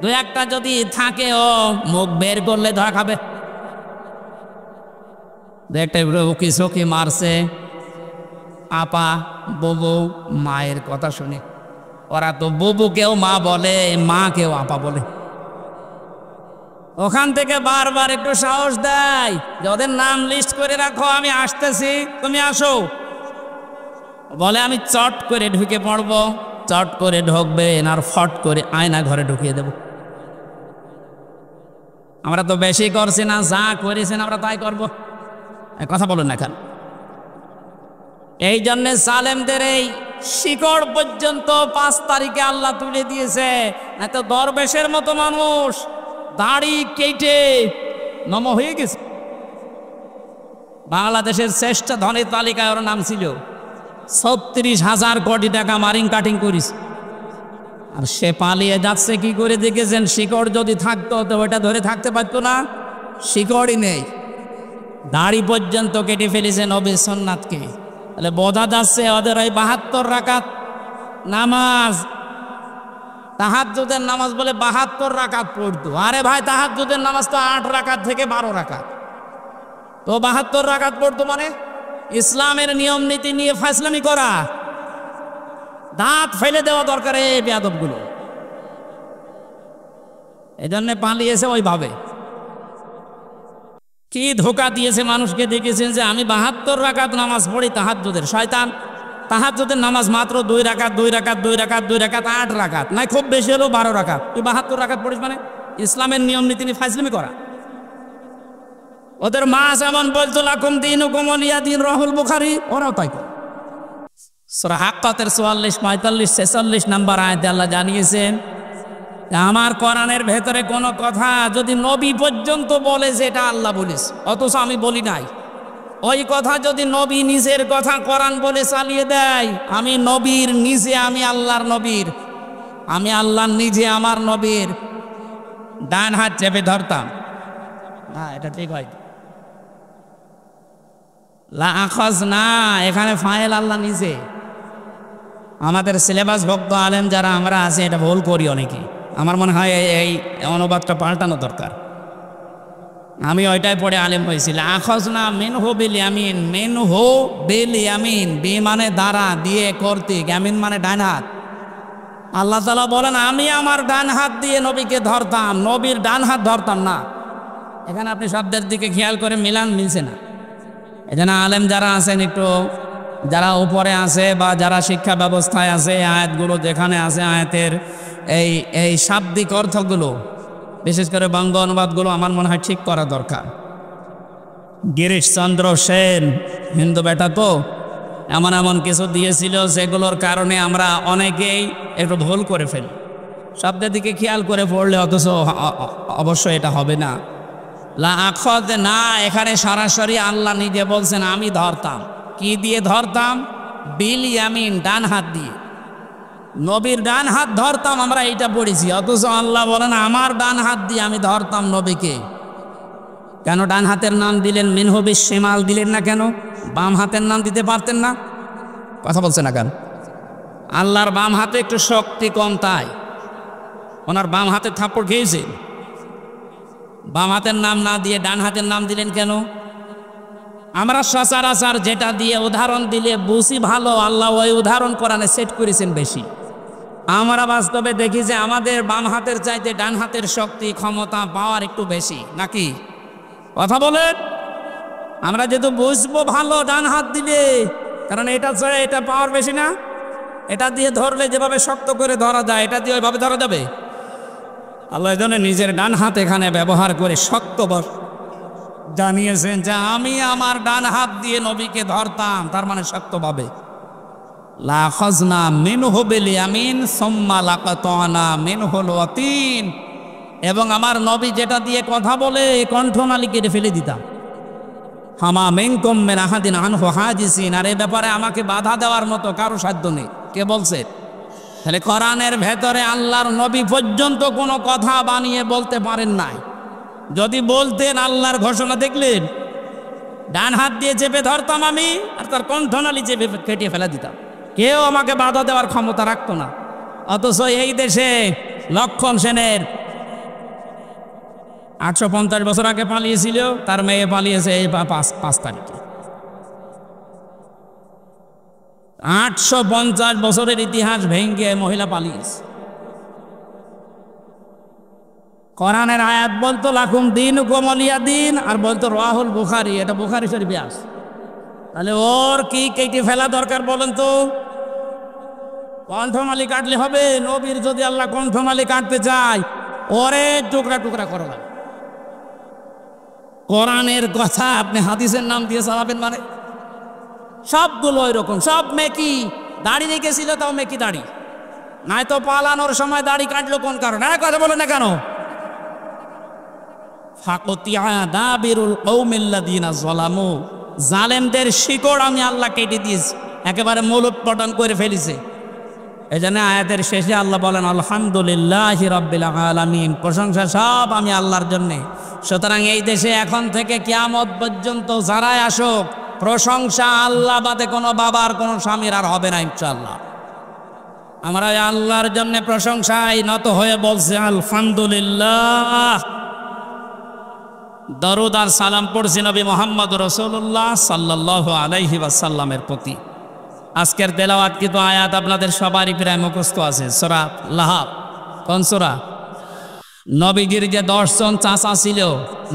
2-1টা যদি থাকে ও মুখ বের করলে ধরা খাবে। 2-একটা উকি চকি মারছে আপা বুবু মায়ের কথা শুনে, ওরা তো বুবুকেও মা বলে, মাকেও আপা বলে। ওখান থেকে বারবার একটু সাহস দেয়, যাদের নাম লিস্ট করে রাখো আমি আসতেছি তুমি আসো। বলে আমি চট করে ঢুকে পড়বো, চট করে ঢুকবেন আর ফট করে আয়না ঘরে ঢুকিয়ে দেব। আমরা তো বেশি করছি না, যা করেছেন আমরা তাই করবো, কথা বলুন না কেন? এই জন্যে জালেমদের এই শিকড় পর্যন্ত 5 তারিখে আল্লাহ তুলে দিয়েছে। এত দরবেশের মতো মানুষ দাড়ি কেটে নম হয়ে গেছে। বাংলাদেশের শ্রেষ্ঠ ধনের তালিকায় ওর নাম ছিল, 36,000 কোটি টাকা মারিং কাটিং করিস। আর সে পালিয়ে যাচ্ছে কি করে দেখেছেন? শিকড় যদি থাকতো তো ওটা ধরে থাকতে পারতো না, শিকড়ই নেই, দাড়ি পর্যন্ত কেটে ফেলেছে নবী সুন্নাতকে। তাহলে বোঝা যাচ্ছে ওদের ওই 72 রাকাত নামাজ, তাহাজ্জুদের নামাজ বলে 72 রাকাত পড়তো। আরে ভাই তাহাজ্জুদের নামাজ তো 8 রাকাত থেকে 12 রাকাত, তো 72 রাকাত পড়তো মানে ইসলামের নিয়ম নীতি নিয়ে ফাইসলামি করা, দাঁত ফেলে দেওয়া দরকার এই বেয়াদবগুলো। এই জন্য পালিয়েছে ওইভাবে। কি ধোকা দিয়েছে মানুষকে, দেখেছেন যে আমি 72 রাকাত নামাজ পড়ি তাহাজ্জুদের। শয়তান, তাহাজ্জুদের নামাজ মাত্র 2 রাকাত 2 রাকাত 2 রাকাত 2 রাকাত 8 রাকাত, নাই খুব বেশি হলো 12 রাকাত। তুই 72 রাকাত পড়িস মানে ইসলামের নিয়ম নীতি নিয়ে ফাইসলামি করা। ওদের মা যেমন বলতো লাকুম দীনুকুম ওয়ালিয়া দীন, রাহুল বুখারী, ওরাও তাই করে। সূরা হাক্কাতের 44, 45, 46 নম্বর আয়াতে আল্লাহ জানিয়েছেন আমার কোরআনের ভেতরে কোনো কথা যদি নবী পর্যন্ত বলে যে এটা আল্লাহ বলিস, অথচ আমি বলি নাই, ওই কথা যদি নবী নিজের কথা কোরআন বলে চালিয়ে দেয়, আমি নবীর নিজে, আমি আল্লাহর নবীর, আমি আল্লাহ নিজে আমার নবীর ডান হাত চেপে ধরতাম না। এটা ঠিক হয় লা আখাজ না, এখানে ফাইল আল্লাহ নিজে। আমাদের সিলেবাস ভক্ত আলেম যারা আমরা আছি এটা ভুল করি অনেকে। আমার মনে হয় এই অনুবাদটা পাল্টানো দরকার। আমি ওইটাই পড়ে আলেম হয়েছিল। আখাজ না মেন হো বিল ইয়ামিন, মেন হো বিল ইয়ামিন, বি মানে দ্বারা, দিয়ে কর্তৃক, ইয়ামিন মানে ডান হাত। আল্লাহ তাআলা বলেন আমি আমার ডান হাত দিয়ে নবীকে ধরতাম, নবীর ডান হাত ধরতাম না। এখানে আপনি শব্দের দিকে খেয়াল করে মিলান, মিলছে না। এজন্য আলেম যারা আছেন একটু, যারা উপরে আছে বা যারা শিক্ষা ব্যবস্থায় আছে, আয়াতগুলো যেখানে আছে আয়াতের এই শাব্দিক অর্থগুলো, বিশেষ করে বাংলা অনুবাদগুলো আমার মনে হয় ঠিক করা দরকার। গিরিশচন্দ্র সেন হিন্দু বেটা তো এমন এমন কিছু দিয়েছিল যেগুলোর কারণে আমরা অনেকেই একটু ভুল করে ফেলি। শব্দের দিকে খেয়াল করে পড়লে অথচ অবশ্যই এটা হবে না। লা আখাযনা, এখানে সরাসরি আল্লাহ নিজে বলছেন আমি ধরতাম। কি দিয়ে ধরতাম? বিল ইয়ামিন, ডান হাত দিয়ে। নবীর ডান হাত ধরতাম, আমরা এইটা পড়েছি, অথচ আল্লাহ বলেন আমার ডান হাত দিয়ে আমি ধরতাম নবীকে। কেন ডান হাতের নাম দিলেন? মিনহু বিশিমাল দিলেন না কেন? বাম হাতের নাম দিতে পারতেন না? কথা বলছে না কেন? আল্লাহর বাম হাতে একটু শক্তি কম, তাই ওনার বাম হাতে থাপ্পড় খেয়েছে। বাম হাতের নাম না দিয়ে ডান হাতের নাম দিলেন কেন? আমরা সচরাচর যেটা দিয়ে উদাহরণ দিলে বুঝি ভালো, আল্লাহ ওই উদাহরণ কোরআনে সেট করেছেন বেশি। আমরা বাস্তবে দেখি যে আমাদের বাম হাতের চাইতে ডান হাতের শক্তি, ক্ষমতা, পাওয়ার একটু বেশি, নাকি? কথা বলেন। আমরা যেহেতু বুঝবো ভালো ডান হাত দিলে, কারণ এটা ছাড়া এটা পাওয়ার বেশি না? এটা দিয়ে ধরলে যেভাবে শক্ত করে ধরা যায়, এটা দিয়ে ওইভাবে ধরা যাবে? আল্লাহ এজন্য নিজের ডান হাত এখানে ব্যবহার করে শক্ত জানিয়েছেন যে আমি আমার ডান হাত দিয়ে নবীকে ধরতাম, তার মানে শক্তভাবে। লাখাজনা মিনহু বিল ইয়ামিন সুম্মা লাকাতানা মিনহুল ওয়াতিন, এবং আমার নবী যেটা দিয়ে কথা বলে কণ্ঠনালী কেটে ফেলে দিতাম। হামা মিনকুম মিন আহাদিন আনহু হাজিসিন, আর এই ব্যাপারে আমাকে বাধা দেওয়ার মতো কারো সাধ্য নেই। কে বলছে? তাহলে কোরআনের ভেতরে আল্লাহর নবী পর্যন্ত কোনো কথা বানিয়ে বলতে পারেন নাই। যদি বলতেন, আল্লাহর ঘোষণা দেখলেন, ডান হাত দিয়ে চেপে ধরতাম আমি, আর তার কণ্ঠনালী চেপে কেটে ফেলে দিতাম। কেউ আমাকে বাধা দেওয়ার ক্ষমতা রাখতো না। অথচ এই দেশে লক্ষণ সেনের 850 বছর আগে পালিয়েছিল, তার মেয়ে পালিয়েছে এই 5 তারিখে। 850 বছরের ইতিহাস ভেঙে মহিলা পালিয়েছে। কোরআনের আয়াত বলতো লাকুম দীনুকুম ওয়ালিয়া দীন, আর বলতো রাহুল বুখারী, এটা বুখারী শরীফে আছে। তাহলে ওর কি কেটে ফেলা দরকার বলেন তো? কণ্ঠনালী কাটলে হবে? নবীর যদি আল্লাহ কণ্ঠনালী কাটতে চায়, ওরে টুকরা টুকরা করা লাগে। কোরআনের কথা আপনি হাদিসের নাম দিয়ে চালাবেন মানে? সবগুলো ওই রকম, সব মেকি। দাড়ি রেখেছিল, তাও মেকি দাড়ি, নাই তো পালানোর সময় দাড়ি কাটলো কোন কারণে? কথা বলে না কেন? ফাকুতিয়া দাবিরুল কওমিল্লাযিনা যালামু, জালেমদের শিকড় আমি আল্লাহ কেটে দিয়েছি, একেবারে মূলোৎপাটন করে ফেলেছে। এই জন্য আয়াতের শেষে আল্লাহ বলেন আলহামদুলিল্লাহি রাব্বিল আলামিন, প্রশংসা সব আমি আল্লাহর জন্যে। সুতরাং এই দেশে এখন থেকে কিয়ামত পর্যন্ত যারাই আসুক, প্রশংসা আল্লাহ বাদে কোনো বাবার, কোনো স্বামীর আর হবে না ইনশাআল্লাহ। আমরা আল্লাহর জন্য প্রশংসায় নত হয়ে বলছি আলহামদুলিল্লাহ। দরুদ আর সালাম পড়ছি নবী মুহাম্মদ রাসূলুল্লাহ সাল্লাল্লাহু আলাইহি ওয়াসাল্লামের প্রতি। আজকের তেলাওয়াতকৃত আয়াত আপনাদের সবারই প্রায় মুখস্থ আছে, সূরা লাহাব। কোন সূরা? নবীজির যে 10 জন চাচা ছিল,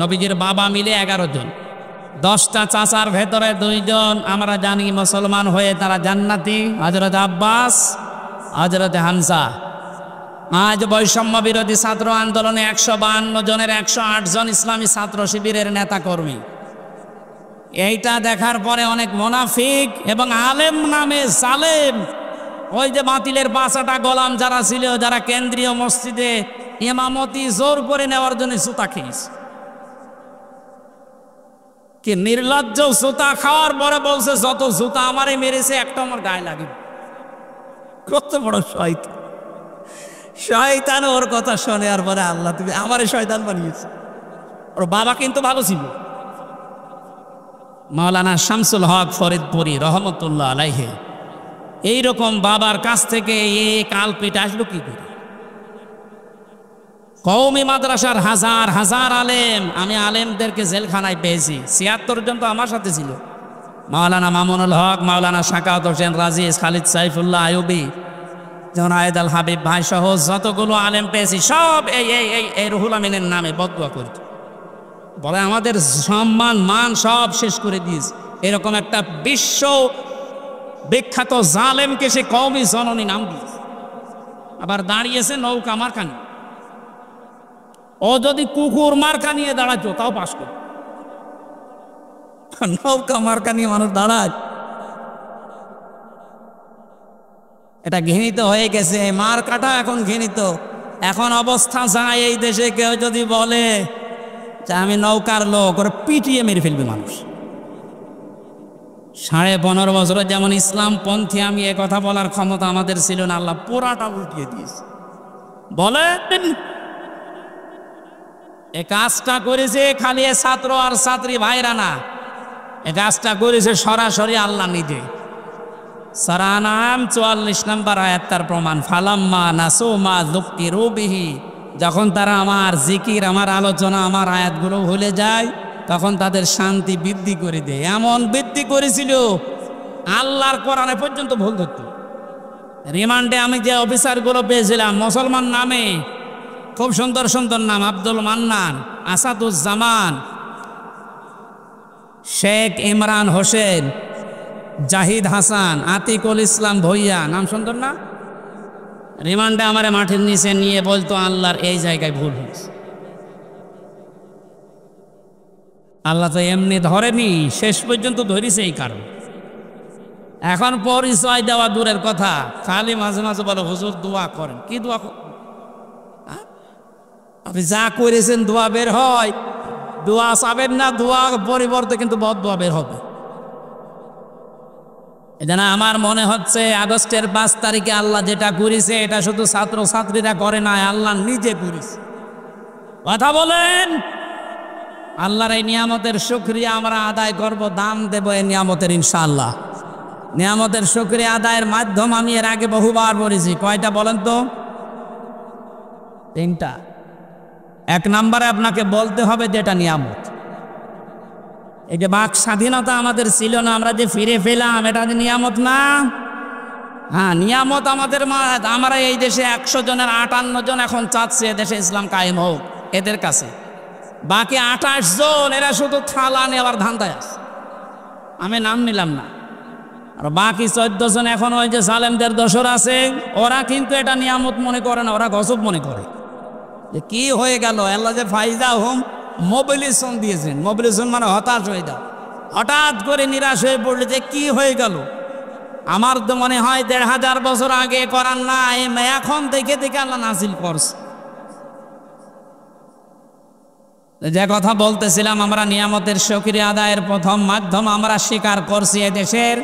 নবীজির বাবা মিলে 11 জন। 10টা চাচার ভেতরে 2 জন আমরা জানি মুসলমান হয়ে তারা জান্নাতি, হযরত আব্বাস, হযরত হামজা। আজ বৈষম্য বিরোধী ছাত্র আন্দোলনে 152 জনের 108 জন ইসলামী ছাত্র শিবিরের নেতা কর্মী। এইটা দেখার পরে অনেক মুনাফিক এবং আলেম নামে জালেম, ওই যে বাতিলের 5টা গোলাম যারা ছিল, যারা কেন্দ্রীয় মসজিদে ইমামতি জোর করে নেওয়ার জন্য জুতা খেয়েছে। কি নির্লজ্জ! জুতা খাওয়ার পরে বলছে যত জুতা আমারে মেরেছে একটা আমার গায়ে লাগে। কত বড় শয়তান! শয়তান ওর কথা শোনে আর পরে আল্লাহ তুমি আমারে শয়তান বানিয়েছে। ওর বাবা কিন্তু ভালো ছিল। মাওলানা শামসুল হক ফরিদপুরি রহমতুল্লাহ আলাইহি, এইরকম বাবার কাছ থেকে এই কালপিট আসলো কি করে? কওমি মাদ্রাসার হাজার হাজার আলেম, আমি আলেমদেরকে জেলখানায় পেয়েছি। 76 জন তো আমার সাথে ছিল। মাওলানা মামুনুল হক, মাওলানা শাকাওয়াত হোসেন রাজিজ, খালিদ সাইফুল্লাহ আইয়ুবী, জনায়েদ আল হাবিব ভাই সহ যতগুলো আলেম পেয়েছি, সব এই রুহুল আমিনের নামে বদদুয়া করত। বলে আমাদের সম্মান মান সব শেষ করে দিয়েছে। এরকম একটা বিশ্ব বিখ্যাত জালেমকে সে কওমি জননী নাম দিয়েছে। আবার দাঁড়িয়েছে নৌকা মার্কা নিয়ে। ও যদি কুকুর মার্কা নিয়ে দাঁড়াতো তাও পাস করত। নৌকা মার্কা নিয়ে মানুষ দাঁড়ায়, এটা ঘৃণিত হয়ে গেছে। মার্কাটা এখন ঘৃণিত। এখন অবস্থা যায় এই দেশে কেউ যদি বলে যে আমি নৌকার লোক, ওরা পিটিয়ে মেরে ফেলবে মানুষ। 15.5 বছরে যেমন ইসলামপন্থী আমি এ কথা বলার ক্ষমতা আমাদের ছিল না, আল্লাহ পুরাটা উল্টিয়ে দিয়েছে। বলেন এ কাজটা করেছে খালি ছাত্র আর ছাত্রী ভাইরা না, এ কাজটা করেছে সরাসরি আল্লাহ নিজে। সূরা আনআম 44 নম্বর আয়াত তার প্রমাণ। ফালাম্মা নাসু মা যুকিরু বিহি, যখন তারা আমার জিকির, আমার আলোচনা, আমার আয়াতগুলো ভুলে যায়, তখন তাদের শান্তি বৃদ্ধি করে দেয়। এমন বৃদ্ধি করেছিল আল্লাহর কোরআনে পর্যন্ত ভুল ধরত। রিমান্ডে আমি যে অফিসারগুলো পেয়েছিলাম মুসলমান নামে, খুব সুন্দর সুন্দর নাম, আব্দুল মান্নান, আসাদুজ্জামান, শেখ ইমরান হোসেন, জাহিদ হাসান, আতিকুল ইসলাম ভইয়া, নাম সুন্দর না? রিমান্ডে আমার মাঠের নিচে নিয়ে বলতো আল্লাহর এই জায়গায় ভুল হয়েছে। আল্লাহ তো এমনি ধরেনি, শেষ পর্যন্ত ধরেছে এই কারণ। এখন পরিচয় দেওয়া দূরের কথা, খালি মাঝে মাঝে বলো হুজুর দোয়া করেন। কি দোয়া? আপনি যা করেছেন দোয়া বের হয়, দোয়া চাবেন না, দোয়া পরিবর্তে কিন্তু বদ দোয়া বের হবে। এজন্য আমার মনে হচ্ছে আগস্টের 5 তারিখে আল্লাহ যেটা করেছে এটা শুধু ছাত্র ছাত্রীরা করে না, আল্লাহ নিজে করেছে। কথা বলেন। আল্লাহর এই নিয়ামতের শুকরিয়া আমরা আদায় করব, দাম দেব এই নিয়ামতের ইনশাআল্লাহ। নিয়ামতের শুকরিয়া আদায়ের মাধ্যম আমি এর আগে বহুবার বলেছি। কয়টা বলেন তো? 3টা। 1 নম্বরে আপনাকে বলতে হবে যেটা নিয়ামত। এই যে বাক স্বাধীনতা আমাদের ছিল না, আমরা যে ফিরে পেলাম, এটা যে নিয়ামত না? হ্যাঁ, নিয়ামত আমাদের। আমরা এই দেশে 100 জনের 58 জন এখন চাচ্ছে দেশে ইসলাম কায়েম হোক এদের কাছে। বাকি 28 জন এরা শুধু থালা নেওয়ার ধান্দায় আছে, আমি নাম নিলাম না। আর বাকি 14 জন এখন ওই যে সালেমদের দোসর আছে, ওরা কিন্তু এটা নিয়ামত মনে করে না, ওরা গজব মনে করে। যে কি হয়ে গেল, আল্লাহ যে ফাইজা হোম মোবিলেশন দিয়েছেন। মোবিলেশন মানে হতাশ হয়ে যাও, হঠাৎ করে নিরাশ হয়ে পড়লে যে কি হয়ে গেল। আমার তো মনে হয় 1500 বছর আগে করার না, এখন দেখে দেখে আল্লাহ নাজিল করছে। যে কথা বলতেছিলাম, আমরা নিয়ামতের শুকরিয়া আদায়ের প্রথম মাধ্যম আমরা স্বীকার করছি এদেশের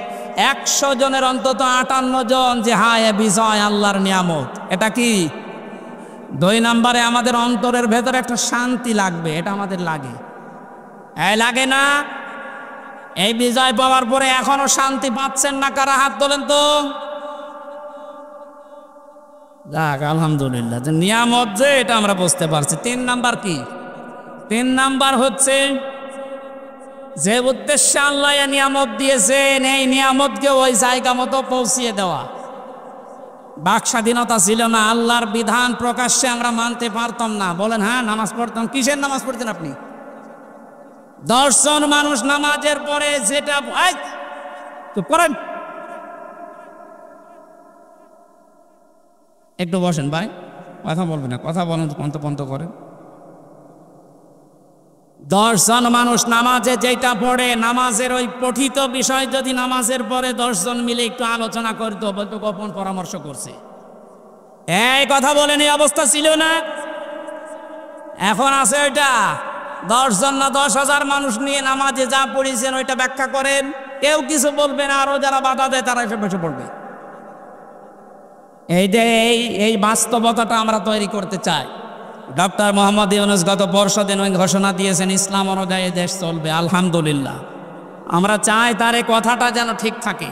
100 জনের অন্তত 58 জন যে হায় বিষয় আল্লাহর নিয়ামত। এটা কি? 2 নম্বরে আমাদের অন্তরের ভেতরে একটা শান্তি লাগবে, এটা আমাদের লাগে। লাগে না? এই বিজয় পাওয়ার পরে এখনো শান্তি পাচ্ছেন না কারা? হাত তোলেন তো। যাক আলহামদুলিল্লাহ, যে নিয়ামত যে এটা আমরা বুঝতে পারছি। 3 নাম্বার কি? 3 নাম্বার হচ্ছে যে উদ্দেশ্যে আল্লাহ নিয়ামত দিয়েছেন, এই নিয়ামতকে ওই জায়গা মতো পৌঁছিয়ে দেওয়া। বাক স্বাধীনতা ছিল না, আল্লাহর বিধান প্রকাশ্যে আমরা মানতে পারতাম না। বলেন হ্যাঁ, নামাজ পড়তাম। কিসের নামাজ পড়তেন আপনি? 10 জন মানুষ নামাজের পরে যেটা করেন, একটু বসেন ভাই, কথা বলবেন না, কথা বলেন, পন্ত করেন। 10 জন মানুষ নামাজে যেটা পড়ে, নামাজের ওই পঠিত বিষয় যদি নামাজের পরে 10 জন মিলে একটু আলোচনা করতো, বলতো গোপন পরামর্শ করছে। এই কথা বলেন, এই অবস্থা ছিল না? এখন আছে ওইটা। 10 জন না 10,000 মানুষ নিয়ে নামাজে যা পড়েছেন ওইটা ব্যাখ্যা করেন, কেউ কিছু বলবে না, আরো যারা বাধা দেয় তারা এসে বসে পড়বে। এই যে এই বাস্তবতাটা আমরা তৈরি করতে চাই। ডক্টর মোহাম্মদ ইউনূস গত পরশুদিন ওই ঘোষণা দিয়েছেন ইসলাম অনুযায়ী দেশ চলবে। আলহামদুলিল্লাহ, আমরা চাই তার এই কথাটা যেন ঠিক থাকে।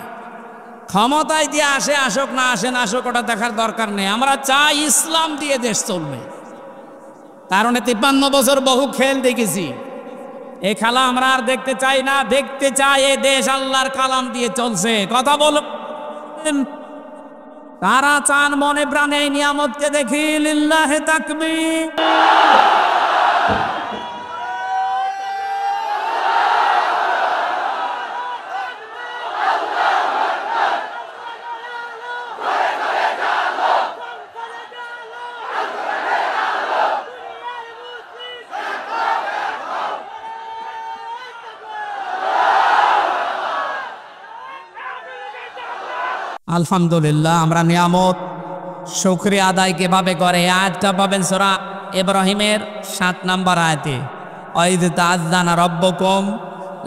ক্ষমতায় দিয়ে আসে আসুক, না আসে না আসুক, ওটা দেখার দরকার নেই। আমরা চাই ইসলাম দিয়ে দেশ চলবে। কারণ 53 বছর বহু খেল দেখেছি, এই খেলা আমরা আর দেখতে চাই না। দেখতে চাই এই দেশ আল্লাহর কালাম দিয়ে চলছে। কথা বলেন, তারা চান মনে প্রাণে এই নিয়ামতকে দেখি। লিল্লাহি তাকবীর। আলহামদুলিল্লাহ, আমরা নিয়ামত শুকরিয়া আদায় কিভাবে করে? আয়াতটা পাবেন সূরা ইব্রাহিমের 7 নম্বর আয়াতে। ওয়াইদ তাআযানা রাব্বুকুম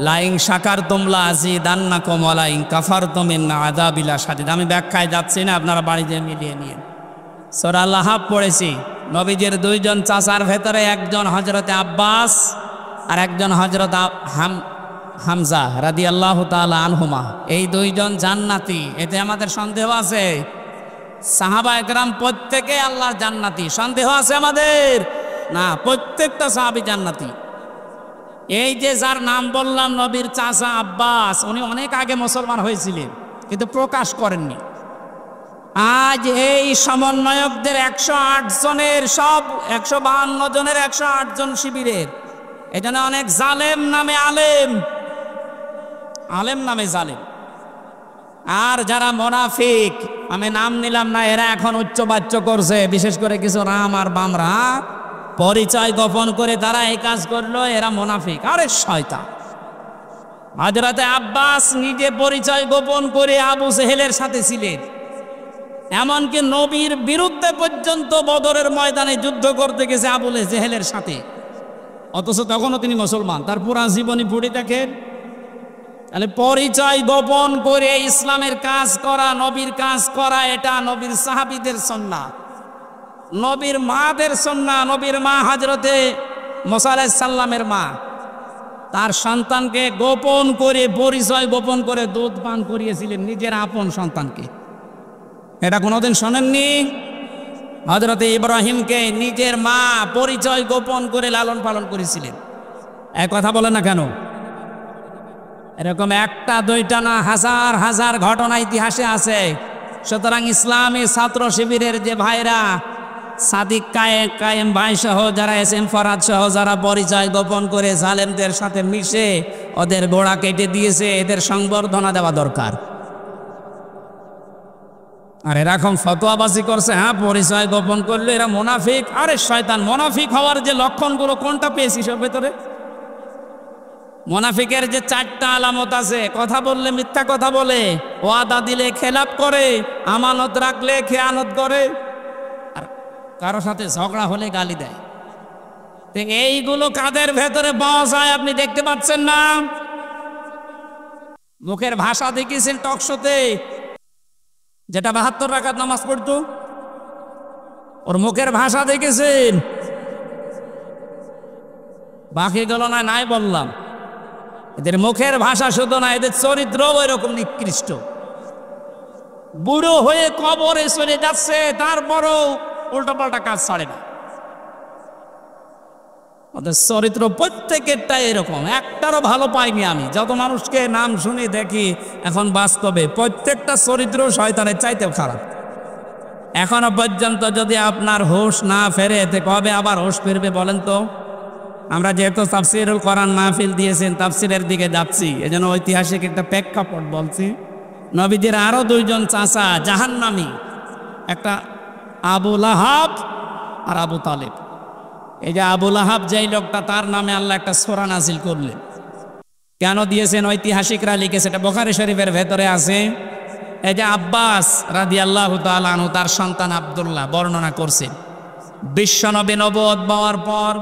লাইং শাকারতুম লাযীদান্নাকুম ওয়া লাইং কাফারতুম ইন্না আযাবি লাশাদীদ। আমি ব্যাখ্যায় যাচ্ছি না, আপনারা বাড়িতে মিলিয়ে নিন। সূরা লাহাব পড়েছি। নবীজির দুইজন চাচার ভেতরে একজন হযরতে আব্বাস আর একজন হযরত হামজা রাদিয়াল্লাহু তাআলা আনহুমা। এই দুইজন জান্নাতি, এতে আমাদের সন্দেহ আছে? সাহাবা একরাম প্রত্যেকে আল্লাহর জান্নাতি, সন্দেহ আছে আমাদের? না, প্রত্যেকটা সাহাবী জান্নাতি। এই যে যার নাম বললাম নবীর চাচা আব্বাস, উনি অনেক আগে মুসলমান হয়েছিলেন কিন্তু প্রকাশ করেননি। আজ এই সমন্বয়কদের 108 জনের, সব 152 জনের 108 জন শিবিরের, এখানে অনেক জালেম নামে আলেম, আলেম নামে জালেম। আর যারা মুনাফিক, আমি নাম নিলাম না, এরা এখন উচ্চবাচ্য করছে, বিশেষ করে কিছু রাম আর বামরা পরিচয় গোপন করে তারা এই কাজ করলো, এরা মুনাফিক। আরে শয়তান! হযরতে আব্বাস নিজে পরিচয় গোপন করে আবু জেহেলের সাথে ছিলেন, এমনকি নবীর বিরুদ্ধে পর্যন্ত বদরের ময়দানে যুদ্ধ করতে গেছে আবু জেহেলের সাথে, অথচ তখনও তিনি মুসলমান। তার পুরা জীবনী পড়ে দেখেন। তাহলে পরিচয় গোপন করে ইসলামের কাজ করা, নবীর কাজ করা, এটা নবীর সাহাবীদের সুন্নাহ, নবীর মাদের সুন্নাহ। নবীর মা হযরতে মুসা আলাইহিস সালামের মা তার সন্তানকে গোপন করে, পরিচয় গোপন করে দুধ পান করিয়েছিলেন নিজের আপন সন্তানকে। এটা কোনোদিন শোনেননি? হযরতে ইব্রাহিমকে নিজের মা পরিচয় গোপন করে লালন পালন করেছিলেন। এক কথা বলে না কেন? এরকম একটা দুইটা না, হাজার হাজার ঘটনা ইতিহাসে আছে। সুতরাং ইসলামী ছাত্র শিবিরের যে ভাইরা, সাদিক কায়েম ভাই সহ যারা এসএম ফরহাদ সহ যারা পরিচয় গোপন করে জালেমদের সাথে মিশে ওদের গোড়া কেটে দিয়েছে, এদের সংবর্ধনা দেওয়া দরকার। আর এরকম ফতোয়াবাজি করছে, হ্যাঁ পরিচয় গোপন করলে এরা মুনাফিক। আরে শয়তান! মুনাফিক হওয়ার যে লক্ষণগুলো কোনটা পেয়েছিস ওর ভেতরে? মুনাফিকের যে 4টা আলামত আছে: কথা বললে মিথ্যা কথা বলে, ওয়াদা দিলে খেলাপ করে, আমানত রাখলে খেয়ানত করে, আর কারো সাথে ঝগড়া হলে গালি দেয়। এইগুলো কাদের ভেতরে পাওয়া যায় আপনি দেখতে পাচ্ছেন না? মুখের ভাষা দেখিয়েছেন টকশোতে, যেটা 72 রাকাত নামাজ পড়তো, ওর মুখের ভাষা দেখেছেন? বাকি গেল না, নাই বললাম। এদের মুখের ভাষা শুধু না, এদের চরিত্রও এরকম নিকৃষ্ট। বুড়ো হয়ে কবরে চলে যাচ্ছে, তারপরও উল্টোপাল্টা কাজ ছাড়ে না। ওদের চরিত্র প্রত্যেকেরটাই এরকম, একটারও ভালো পাইনি আমি। যত মানুষকে নাম শুনি দেখি এখন বাস্তবে, প্রত্যেকটা চরিত্র শয়তানের চাইতেও খারাপ। এখনো পর্যন্ত যদি আপনার হুঁশ না ফেরে, এতে কবে আবার হুঁশ ফিরবে বলেন তো? আমরা যেহেতু তাফসীরুল কোরআন মাহফিল দিয়েছেন, তাফসীরের দিকে যাচ্ছি, এজন্য ঐতিহাসিক একটা প্রেক্ষাপট বলছি। নবীজির আরো 2 জন চাচা জাহান্নামী, একটা আবু লাহাব আর আবু তালেব। এই যে আবু লাহাব, যেই লোকটা, তার নামে আল্লাহ একটা সূরা নাযিল করলেন। কেন দিয়েছেন ঐতিহাসিকরা লিখেছে, এটা বুখারী শরীফের ভেতরে আছে। এই যে আব্বাস রাদিয়াল্লাহু তাআলা আনহু, তার সন্তান আব্দুল্লাহ বর্ণনা করছেন, বিশ্বনবী নবুয়ত পাওয়ার পর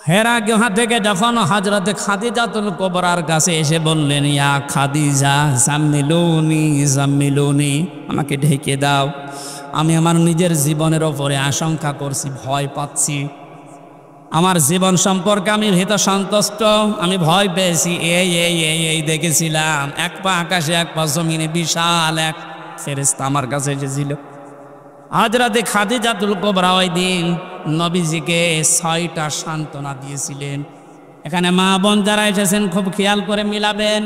হেরা গুহা থেকে যখন হযরতে খাদিজাতুল কুবরার কাছে এসে বললেন, ইয়া খাদিজা জাম্মিলুনি জাম্মিলুনি, আমাকে ঢেকে দাও, আমি আমার নিজের জীবনের ওপরে আশঙ্কা করছি, ভয় পাচ্ছি, আমার জীবন সম্পর্কে আমি ভীত সন্তুষ্ট, আমি ভয় পেয়েছি। এই দেখেছিলাম, এক পা আকাশে এক পা জমিনে, বিশাল এক ফেরেশতা আমার কাছে এসেছিল। হযরতে খাদিজাতুল কুবরা ওই দিন নবীজিকে 6টা সান্ত্বনা দিয়েছিলেন। এখানে মা বোন যারা এসেছেন খুব খেয়াল করে মিলাবেন।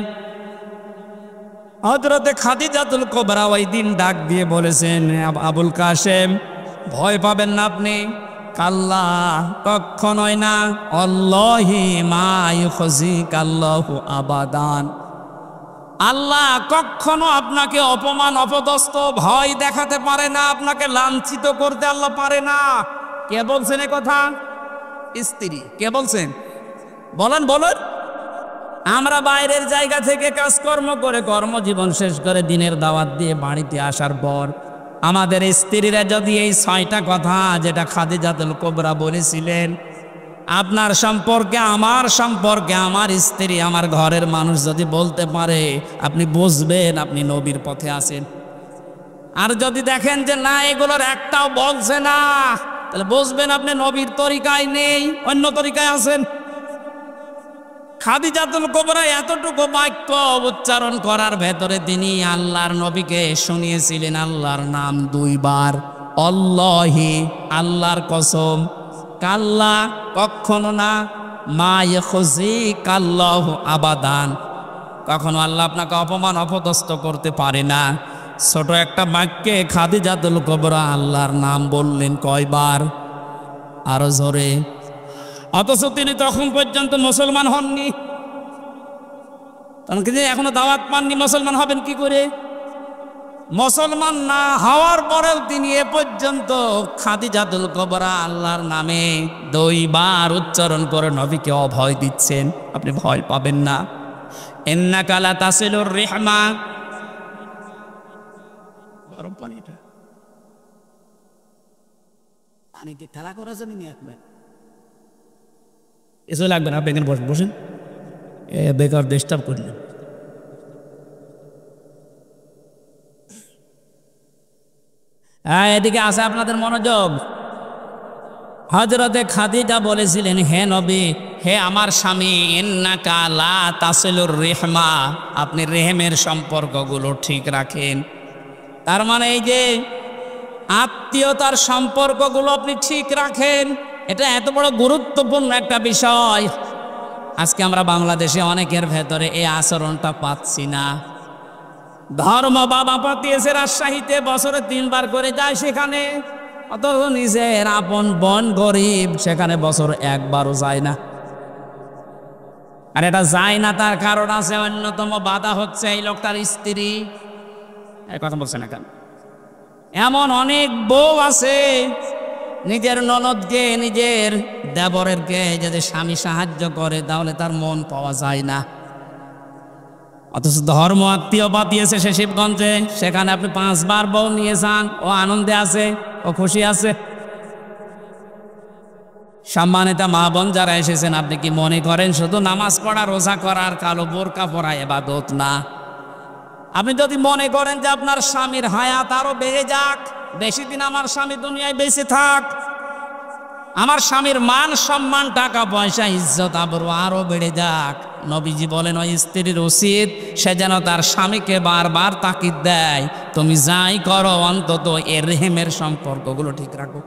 হযরতে খাদিজাতুল কুবরা ওই দিন ডাক দিয়ে বলেছেন, আবুল কাসেম, ভয় পাবেন না আপনি। কাল্লা, কখনোই না। আল্লাহি মা ইউখজিকাল্লাহু আবাদান, আল্লাহ কখনো আপনাকে অপমান অপদস্থ ভয় দেখাতে পারে না, আপনাকে লাঞ্ছিত করতে আল্লাহ পারে না। কে বলছেন এ কথা? স্ত্রী। কে বলছেন? বলেন বলেন। আমরা বাইরের জায়গা থেকে কাজকর্ম করে, কর্মজীবন শেষ করে, দিনের দাওয়াত দিয়ে বাড়িতে আসার পর আমাদের স্ত্রীরা যদি এই 6টা কথা যেটা খাদিজাতুল কুবরা বলেছিলেন, আপনার সম্পর্কে, আমার স্ত্রী, আমার ঘরের মানুষ যদি বলতে পারে, আপনি বুঝবেন আপনি নবীর পথে আছেন। আর যদি দেখেন যে না, এগুলোর একটাও বলছে না, তাহলে বুঝবেন আপনি নবীর তরিকায় নেই, অন্য তরিকায় আছেন। খাদিজাতুল কুবরা এতটুকু বাক্য উচ্চারণ করার ভেতরে তিনি আল্লাহর নবীকে শুনিয়েছিলেন আল্লাহর নাম 2 বার। আল্লাহি, আল্লাহর কসম, কাল্লা, কখনো না, মা ইয়াখজিকাল্লাহু আবাদান, কখনো আল্লাহ আপনাকে অপমান অপদস্থ করতে পারে না। ছোট একটা বাক্যে খাদিজাতুল কুবরা আল্লাহর নাম বললেন কয়বার? আরো জোরে। অথচ তিনি তখন পর্যন্ত মুসলমান হননি। কারণ কি যে এখনো দাওয়াত পাননি, মুসলমান হবেন কি করে? মুসলমান না হওয়ার পরেও তিনি এ পর্যন্ত খাদিজাতুল কুবরা আল্লাহর নামে 2 বার উচ্চারণ করে নবীকে অভয় দিচ্ছেন। আপনি ভয় পাবেন না। ইন্নাকা লা তাসিলুর রিহমা, গরম পানিটা পানিতে ঠেলা করা জানি না, একবার এসে লাগবে না, আপনি এখানে বসেন, বেকার ডিস্টার্ব করলেন। এদিকে আছে আপনাদের মনোযোগ। হযরতে খাদিজা বলেছিলেন, হে নবী, হে আমার স্বামী, ইন্নাকা লা তাসিলুর রিহমা, আপনি রেহেমের সম্পর্কগুলো ঠিক রাখেন। তার মানে এই যে আত্মীয়তার সম্পর্কগুলো আপনি ঠিক রাখেন, এটা এত বড় গুরুত্বপূর্ণ একটা বিষয়। আজকে আমরা বাংলাদেশে অনেকের ভেতরে এই আচরণটা পাচ্ছি না। ধর্ম বাবা পাতিয়েছে রাজশাহীতে, বছরে 3 বার করে যায় সেখানে, অথচ নিজের আপন বোন গরিব, সেখানে বছর 1 বারও যায় না। আর এটা যায় না তার কারণ আছে, অন্যতম বাধা হচ্ছে এই লোকটার স্ত্রী। এই কথা বলছে না কেন? এমন অনেক বউ আছে নিজের ননদকে, নিজের দেবরেরকে যদি স্বামী সাহায্য করে তাহলে তার মন পাওয়া যায় না। অথচ ধর্ম আত্মীয় পাতিয়েছে সে শিবগঞ্জে, সেখানে আপনি 5 বার বউ নিয়ে যান, ও আনন্দে আছে, ও খুশি আছে। সম্মানিত মা বোন যারা এসেছেন, আপনি কি মনে করেন শুধু নামাজ পড়া, রোজা করার, কালো বোরকা পরা ইবাদত না? আপনি যদি মনে করেন যে আপনার স্বামীর হায়াত আরো বেড়ে যাক, বেশি দিন আমার স্বামী দুনিয়ায় বেঁচে থাক, আমার স্বামীর মান সম্মান, টাকা পয়সা, ইজ্জত আবরু আরো বেড়ে যাক, নবীজি বলেন ওই স্ত্রীর উচিত সে যেন তার স্বামীকে বারবার তাকিদ দেয়, তুমি যাই করো অন্তত এর রেহেমের সম্পর্কগুলো ঠিক রাখো।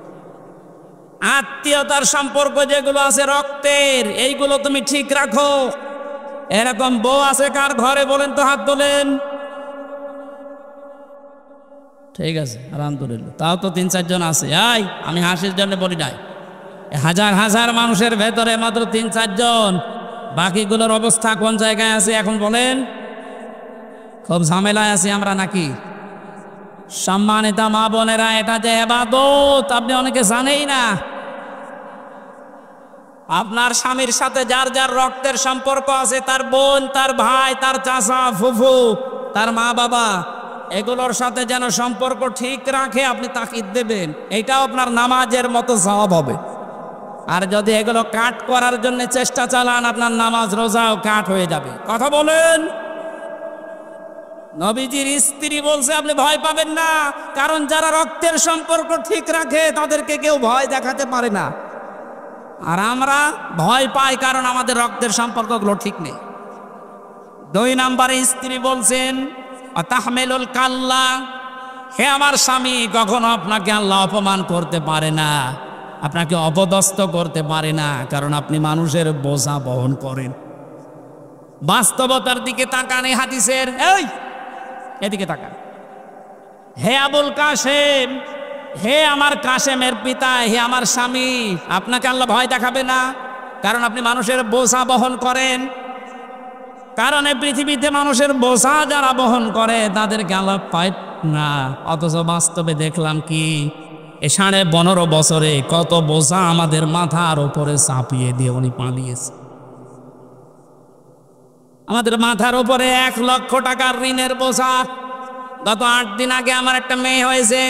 আত্মীয়তার সম্পর্ক যেগুলো আছে রক্তের, এইগুলো তুমি ঠিক রাখো। এরকম বউ আছে কার ঘরে বলেন তো, হাত তোলেন। ঠিক আছে, আলহামদুলিল্লাহ, তাও তো 3-4 জন আছে। আমি হাসির জন্য বলি নাই, হাজার হাজার মানুষের ভেতরে মাত্র 3-4 জন। বাকিগুলোর অবস্থা কোন জায়গায় আছে এখন বলেন? খুব ঝামেলায় আছি আমরা নাকি? সম্মানিত মা বোনেরা, এটা যে ইবাদত আপনি অনেকে জানেই না। আপনার স্বামীর সাথে যার যার রক্তের সম্পর্ক আছে, তার বোন, তার ভাই, তার চাচা, ফুফু, তার মা বাবা, এগুলোর সাথে যেন সম্পর্ক ঠিক রাখে আপনি তাকিদ দেবেন, এটাও আপনার নামাজের মতো সওয়াব হবে। আর যদি এগুলো কাট করার জন্য চেষ্টা চালান, আপনার নামাজ রোজাও কাট হয়ে যাবে। কথা বলেন। নবীজির স্ত্রী বলছে আপনি ভয় পাবেন না, কারণ যারা রক্তের সম্পর্ক ঠিক রাখে তাদেরকে কেউ ভয় দেখাতে পারে না। আর আমরা ভয় পাই কারণ আমাদের রক্তের সম্পর্কগুলো ঠিক নেই। 2 নম্বরে স্ত্রী বলছেন তাহমিলুল কাল্লা, হে আমার স্বামী, কখনো আপনাকে আল্লাহ অপমান করতে পারে না, আপনাকে অপদস্থ করতে পারে না, কারণ আপনি মানুষের বোঝা বহন করেন। বাস্তবতার দিকে তাকান, এই হাদিসের, এই এদিকে তাকান। হে আবুল কাসেম, হে আমার কাসেমের পিতা, হে আমার স্বামী, আপনাকে আল্লাহ ভয় দেখাবে না, কারণ আপনি মানুষের বোঝা বহন করেন। কারণ এই পৃথিবীতে মানুষের বোঝা যারা বহন করে তাদেরকে আল্লাহ পায় না। অথচ বাস্তবে দেখলাম কি, এই 15.5 বছরে কত বোঝা আমাদের মাথার উপরে চাপিয়ে দিয়ে উনি পালিয়েছে। আমাদের মাথার উপরে 1 লক্ষ টাকার ঋণের বোঝা। গত 8 দিন আগে আমার একটা মেয়ে হয়েছে,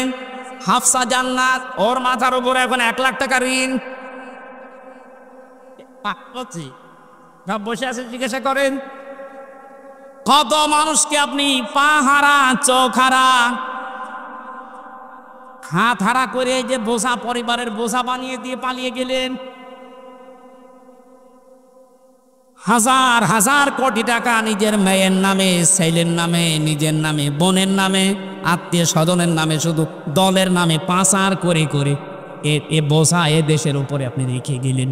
হাফসা জান্নাত, ওর মাথার উপরে এখন 1 লাখ টাকা ঋণ। বলছি সব বসে আছে, জিজ্ঞাসা করেন কত মানুষকে আপনি পা হারা, চোখ হারা, হাত হারা করে যে বোঝা, পরিবারের বোঝা বানিয়ে দিয়ে পালিয়ে গেলেন। হাজার হাজার কোটি টাকা নিজের মেয়ের নামে, ছেলের নামে, নিজের নামে, বোনের নামে, আত্মীয় স্বজনের নামে, শুধু দলের নামে পাচার করে করে এ বোঝা এ দেশের উপরে আপনি রেখে গেলেন।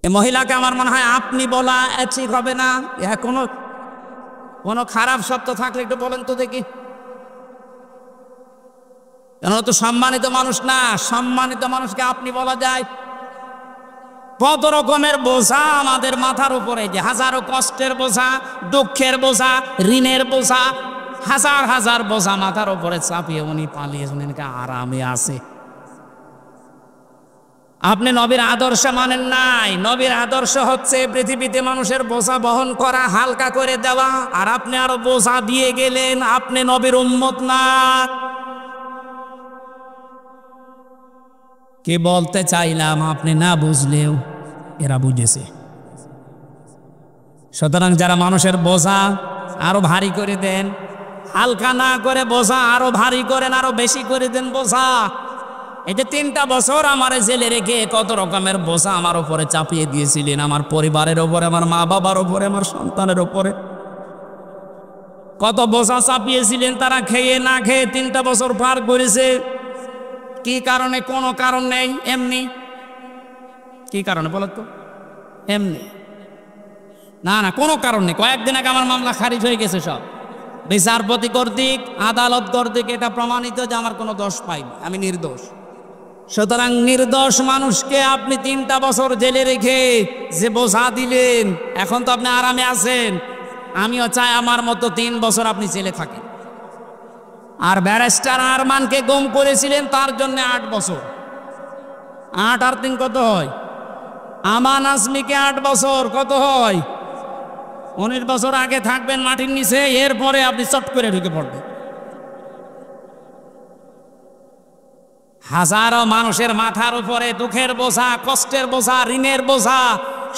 এ মহিলাকে আমার মনে হয় আপনি বলা ঠিক হবে না। কোনো খারাপ শব্দ থাকলে একটু বলেন তো দেখি, কেন তো সম্মানিত মানুষ না, সম্মানিত মানুষকে আপনি বলা যায়। কত রকমের বোঝা আমাদের মাথার উপরে, যে হাজারো কষ্টের বোঝা, দুঃখের বোঝা, ঋণের বোঝা, হাজার হাজার বোঝা মাথার উপরে চাপিয়ে উনি পালিয়েছেন, আরামে আছে। আপনি নবীর আদর্শ মানেন নাই। নবীর আদর্শ হচ্ছে পৃথিবীতে মানুষের বোঝা বহন করা, হালকা করে দেওয়া, আর আপনি আরো বোঝা দিয়ে গেলেন। আপনি নবীর উম্মত না। কে বলতে চাইলাম, আপনি না বুঝলেও এরা বুঝেছে। সুতরাং যারা মানুষের বোঝা আরো ভারী করে দেন, হালকা না করে বোঝা আরো ভারী করেন, আরো বেশি করে দেন বোঝা। এই যে 3টা বছর আমার জেলে রেখে কত রকমের বোঝা আমার উপরে চাপিয়ে দিয়েছিলেন, আমার পরিবারের উপরে, আমার মা বাবার উপরে, আমার সন্তানের উপরে কত বোঝা চাপিয়েছিলেন। তারা খেয়ে না খেয়ে 3টা বছর পার করেছে। কি কারণে? কোনো কারণ নেই, এমনি। কি কারণে বলো তো? এমনি না, কোনো কারণ নেই। কয়েকদিন আগে আমার মামলা খারিজ হয়ে গেছে সব, বিচারপতি কর্তৃক, আদালত কর্তৃক এটা প্রমাণিত যে আমার কোনো দোষ পাইনি, আমি নির্দোষ। সুতরাং নির্দোষ মানুষকে আপনি 3টা বছর জেলে রেখে যে বোঝা দিলেন, এখন তো আপনি আরামে আছেন। আমিও চাই আমার মতো 3 বছর আপনি জেলে থাকেন। আর ব্যারিস্টার আরমানকে গুম করেছিলেন, তার জন্য 8 বছর। 8 আর 3 কত হয়? আমান আজমিকে 8 বছর, কত হয়? 19 বছর আগে থাকবেন মাটির নিচে, এরপরে আপনি চট করে ঢুকে পড়বেন। হাজারো মানুষের মাথার উপরে দুঃখের বোঝা, কষ্টের বোঝা, ঋণের বোঝা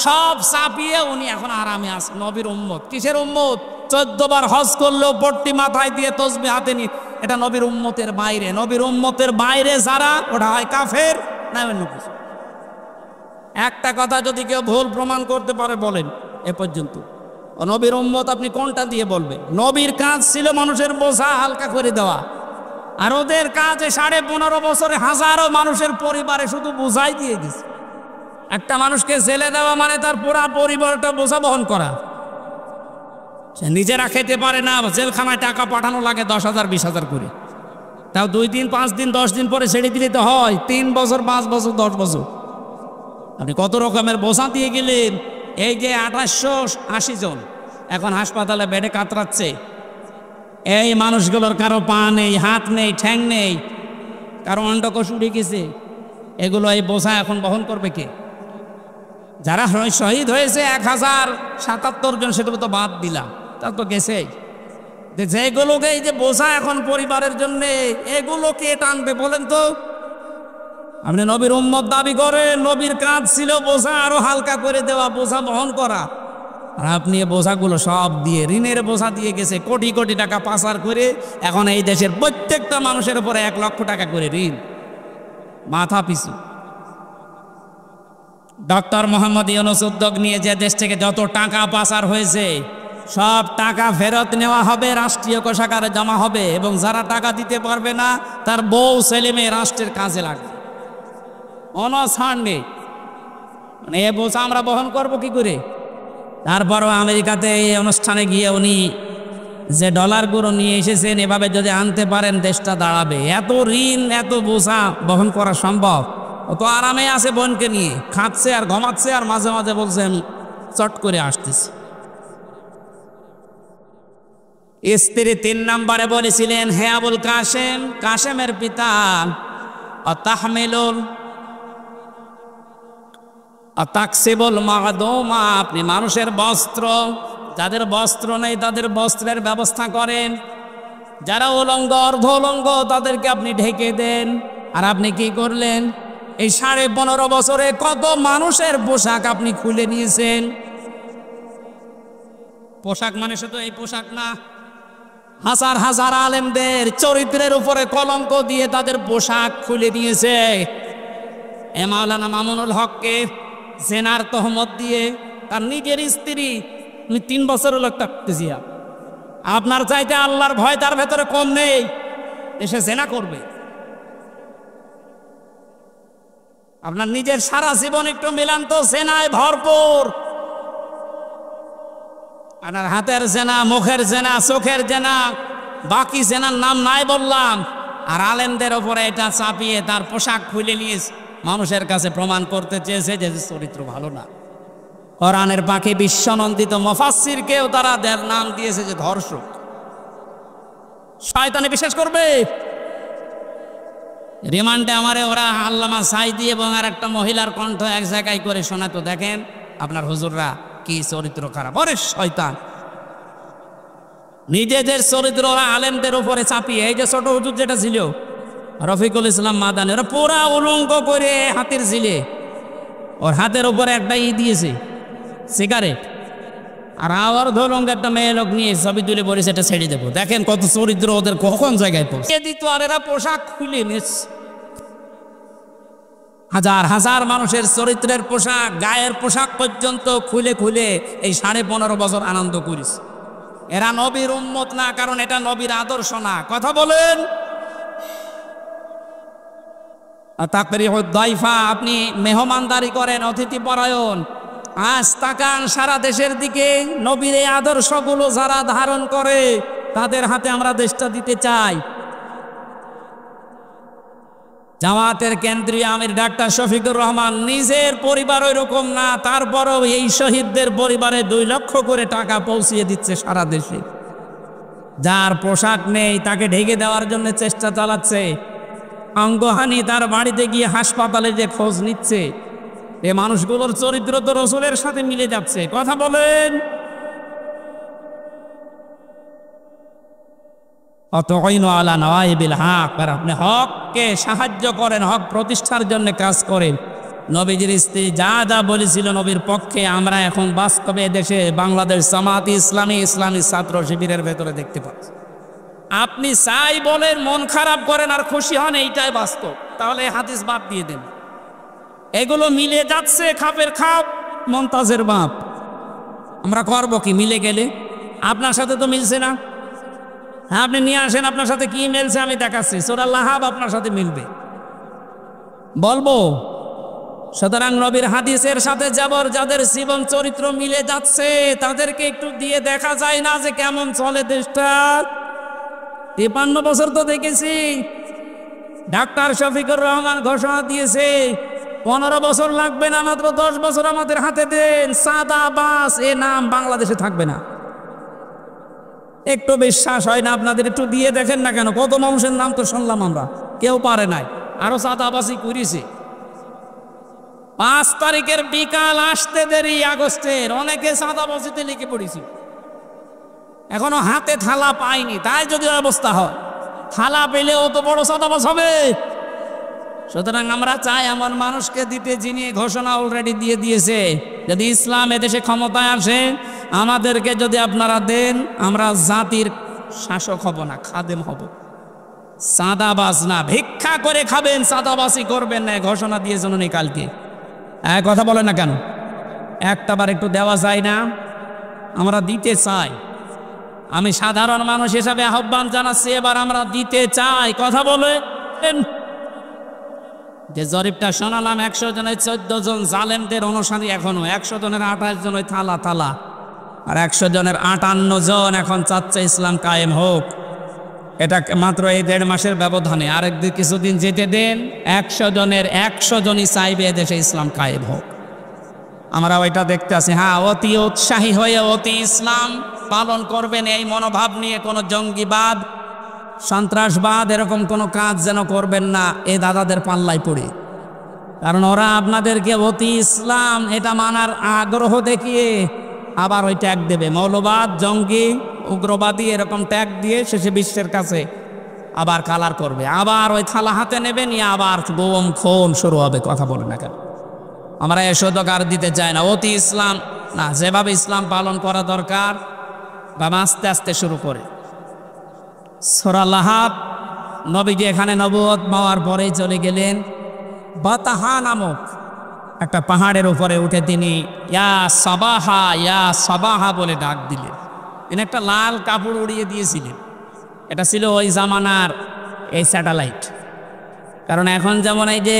সব চাপিয়ে উনি এখন আরামে আছেন। নবীর উম্মত। কিসের উম্মত? 14 বার হজ করলেও পট্টি মাথায় দিয়ে তসবিহ হাতে নি, এটা নবীর উম্মতের বাইরে। নবীর উম্মতের বাইরে যারা, ওটা হয় কাফের না অন্য কিছু। একটা কথা যদি কেউ ভুল প্রমাণ করতে পারে বলেন এ পর্যন্ত। নবীর উম্মত আপনি কোনটা দিয়ে বলবেন? নবীর কাজ ছিল মানুষের বোঝা হালকা করে দেওয়া, আর ওদের কাজে 15.5 বছরে হাজারো মানুষের পরিবারে শুধু বোঝাই দিয়ে গেছে। একটা মানুষকে জেলে দেওয়া মানে তার পুরা পরিবারটা বোঝা বহন করা। সে নিজেরা খেতে পারে না, জেলখানায় টাকা পাঠানো লাগে 10,000 20,000 করে, তাও 2 দিন 5 দিন 10 দিন পরে ছেড়ে দিলে তো হয় 3 বছর 5 বছর 10 বছর। আপনি কত রকমের বোঝা দিয়ে গেলেন। এই যে 2880 জন এখন হাসপাতালে বেডে কাতরাচ্ছে, এই মানুষগুলোর কারো পা নেই, হাত নেই, ঠ্যাং নেই, কারো অন্ডকোষ উড়ে গেছে। এগুলো এই বোঝা এখন বহন করবে কে? যারা শহীদ হয়েছে 1077 জন, সেগুলো তো বাদ দিলাম, তা তো গেছে। যেগুলোকে এই যে বোঝা এখন পরিবারের জন্য, এগুলো কে টানবে বলেন তো? আপনি নবীর উম্মত দাবি করেন, নবীর কাজ ছিল বোঝা আরো হালকা করে দেওয়া, বোঝা বহন করা, আর আপনি এই বোঝাগুলো সব দিয়ে, ঋণের বোঝা দিয়ে গেছে, কোটি কোটি টাকা পাচার করে এখন এই দেশের প্রত্যেকটা মানুষের উপরে 1 লক্ষ টাকা করে ঋণ মাথা পিছু। ডক্টর মোহাম্মদ ইউনূস উদ্যোগ নিয়ে যে দেশ থেকে যত টাকা পাচার হয়েছে সব টাকা ফেরত নেওয়া হবে, রাষ্ট্রীয় কোষাগারে জমা হবে, এবং যারা টাকা দিতে পারবে না তার বউ ছেলে মেয়ে রাষ্ট্রের কাজে লাগবে। অনছাড় নেই। মানে এ বোঝা আমরা বহন করবো কি করে? তারপরও আমেরিকাতে এই অনুষ্ঠানে গিয়ে উনি যে ডলারগুলো নিয়ে এসেছেন, এভাবে যদি আনতে পারেন দেশটা দাঁড়াবে। এত ঋণ, এত বোঝা বহন করা সম্ভব? অত আরামে আছে, বোনকে নিয়ে খাচ্ছে আর ঘুমাচ্ছে, আর মাঝে মাঝে বলছেন চট করে আসতেছে। স্ত্রী 3 নম্বরে বলেছিলেন, হে আবুল কাসেম, কাসেমের পিতা, তাহমিলুল তাকসিবুল মাগদুমা, আপনি মানুষের বস্ত্র, যাদের বস্ত্র নেই তাদের বস্ত্রের ব্যবস্থা করেন, যারা উলঙ্গ অর্ধ উলঙ্গ তাদেরকে আপনি ঢেকে দেন। আর আপনি কি করলেন? এই 15.5 বছরে কত মানুষের পোশাক আপনি খুলে নিয়েছেন? পোশাক মানে শুধু এই পোশাক না, হাজার হাজার আলেমদের চরিত্রের উপরে কলঙ্ক দিয়ে তাদের পোশাক খুলে দিয়েছে। এ মাওলানা মামুনুল হককে জেনার তহমত দিয়ে তার নিজের স্ত্রী 3 বছর লোক থাকতেছি, আপনার চাইতে আল্লাহর ভয় তার ভেতরে কম নেই, এসে জেনা করবে। আপনার নিজের সারা জীবন একটু মিলান তো, জেনায় ভরপুর। আপনার হাতের জেনা, মুখের জেনা, চোখের জেনা, বাকি জেনার নাম নাই বললাম। আর আলেমদের ওপরে এটা চাপিয়ে তার পোশাক খুলে নিয়ে মানুষের কাছে প্রমাণ করতে চেয়েছে যে চরিত্র ভালো না। কোরআনের পাখি বিশ্বনন্দিত মুফাসসিরকেও তারা নাম দিয়েছে যে ধর্ষক। শয়তানে বিশ্বাস করবে? রিমান্ডে আমারে ওরা আল্লামা সাইদি এবং আর একটা মহিলার কণ্ঠ এক জায়গায় করে শোনাতো, দেখেন আপনার হুজুররা কি চরিত্র খারাপ। ওরে শয়তান, নিজেদের চরিত্র ওরা আলেমদের উপরে চাপিয়ে, এই যে ছোট হুজুর যেটা ছিল রফিকুল ইসলাম মাদানী, ওরা পুরা উলঙ্গ করে হাতের ঝিলে ওর হাতের উপরে একটা দিয়েছে সিগারেট, আর আবার ধরুন একটা মেয়ে লোক নিয়ে ছবি তুলে বলেছে এটা ছেড়ে দেবো। দেখেন কত চরিত্র ওদের কখন জায়গায় পৌঁছে দিত। আর এরা পোশাক খুলে নিচ্ছে, হাজার হাজার মানুষের চরিত্রের পোশাক, গায়ের পোশাক পর্যন্ত খুলে খুলে এই 15.5 বছর আনন্দ করিস। এরা নবীর উম্মত না, কারণ এটা নবীর আদর্শ না। কথা বলেন। আপনি মেহমানদারি করেন, অতিথি পরায়ণ, আজ তাকান সারা দেশের দিকে। নবীর এই আদর্শগুলো যারা ধারণ করে তাদের হাতে আমরা দেশটা দিতে চাই। জামাতের কেন্দ্রীয় আমির ডাক্তার শফিকুর রহমান নিজের পরিবার ওই রকম না, তারপরও এই শহীদদের পরিবারে 2 লক্ষ করে টাকা পৌঁছিয়ে দিচ্ছে সারা দেশে। যার পোশাক নেই তাকে ঢেকে দেওয়ার জন্য চেষ্টা চালাচ্ছে। অঙ্গহানি তার বাড়িতে গিয়ে হাসপাতালে যে খোঁজ নিচ্ছে। এ মানুষগুলোর চরিত্র তো রসুলের সাথে মিলে যাচ্ছে। কথা বলেন। আপনি হককে সাহায্য করেন, হক প্রতিষ্ঠার জন্য কাজ করেন। নবীজির স্ত্রী যা যা বলেছিল নবীর পক্ষে, আমরা এখন বাস্তবে দেশে বাংলাদেশ জামাত ইসলামী ছাত্র শিবিরের ভেতরে দেখতে পাচ্ছি। আপনি চাই বলেন, মন খারাপ করেন আর খুশি হন, এইটাই বাস্তব। তাহলে হাদিস বাদ দিয়ে দেন। এগুলো মিলে যাচ্ছে, খাপের খাপ মমতাজের বাপ। আমরা করবো কি মিলে গেলে? আপনার সাথে তো মিলছে না। হ্যাঁ, আপনি নিয়ে আসেন আপনার সাথে কি মিলছে, আমি দেখাচ্ছি। সূরা লাহাব আপনার সাথে মিলবে, বলবো। সুতরাং নবীর হাদিসের সাথে যাদের জীবন চরিত্র মিলে যাচ্ছে তাদেরকে একটু দিয়ে দেখা যায় না যে কেমন চলে দেশটা। 53 বছর তো দেখেছি। ডাক্তার শফিকুর রহমান ঘোষণা দিয়েছে 15 বছর লাগবে না, মাত্র 10 বছর আমাদের হাতে দেন, চাঁদাবাজ এ নাম বাংলাদেশে থাকবে না। একটু বিশ্বাস হয় না আপনাদের? একটু দিয়ে দেখেন না কেন। কত মানুষের নাম তো শুনলাম আমরা, কেউ পারে নাই, আরো চাঁদাবাজি করেছে। 5 তারিখের বিকাল আসতে দেরি, আগস্টের, অনেকে চাঁদাবাজিতে লিখে পড়েছি, এখনো হাতে থালা পাইনি। তাই যদি অবস্থা হয়, থালা পেলেও তো বড় চাঁদাবাজ হবে। সুতরাং আমরা চাই এমন মানুষকে দিতে যিনি ঘোষণা অলরেডি দিয়ে দিয়েছে, যদি ইসলাম এদেশে ক্ষমতায় আসে আমাদেরকে যদি আপনারা দেন, আমরা জাতির শাসক হব না, খাদেম হব। চাঁদাবাজ না, ভিক্ষা করে খাবেন, চাঁদাবাজি করবেন না, ঘোষণা দিয়েছেন উনি কালকে। কথা বলে না কেন? একটাবার একটু দেওয়া যায় না? আমরা দিতে চাই। আমি সাধারণ মানুষ হিসাবে আহ্বান জানাচ্ছি, এবার আমরা দিতে চাই। কথা বলেন। যে জরিপটা শোনালাম, 100 জনের 14 জন জালেমদের অনুসারী, এখনো 100 জনের 28 জন ওই থালা থালা, আর 100 জনের 58 জন এখন চাচ্ছে ইসলাম কায়েম হোক। এটা মাত্র এই 1.5 মাসের ব্যবধানে। আরেকদিন কিছুদিন যেতে দেন, 100 জনের 100 জনই চাইবে এদেশে ইসলাম কায়েম হোক। আমরা ওইটা দেখতে আছি। হ্যাঁ, অতি উৎসাহী হয়ে অতি ইসলাম পালন করবেন, এই মনোভাব নিয়ে কোনো জঙ্গিবাদ, সন্ত্রাসবাদ এরকম কোনো কাজ যেন করবেন না এই দাদাদের পাল্লায় পড়ে। কারণ ওরা আপনাদেরকে অতি ইসলাম এটা মানার আগ্রহ দেখিয়ে আবার ওই ট্যাগ দেবে, মৌলবাদ, জঙ্গি, উগ্রবাদী এরকম ট্যাগ দিয়ে শেষে বিশ্বের কাছে আবার কালার করবে, আবার ওই থালা হাতে নেবে, নিয়ে আবার গোম খোম শুরু হবে। কথা বলে না কেন? আমরা এ শতকার দিতে চাই না, অতি ইসলাম না, যেভাবে ইসলাম পালন করা দরকার বাবা আস্তে আস্তে শুরু করে। সূরা লাহাব, নবীজি এখানে নবুয়ত পাওয়ার পরেই চলে গেলেন বাতাহা নামক একটা পাহাড়ের উপরে উঠে তিনি ইয়া সাবাহা বলে ডাক দিলেন। তিনি একটা লাল কাপড় উড়িয়ে দিয়েছিলেন। এটা ছিল ওই জামানার এই স্যাটেলাইট। কারণ এখন যেমন এই যে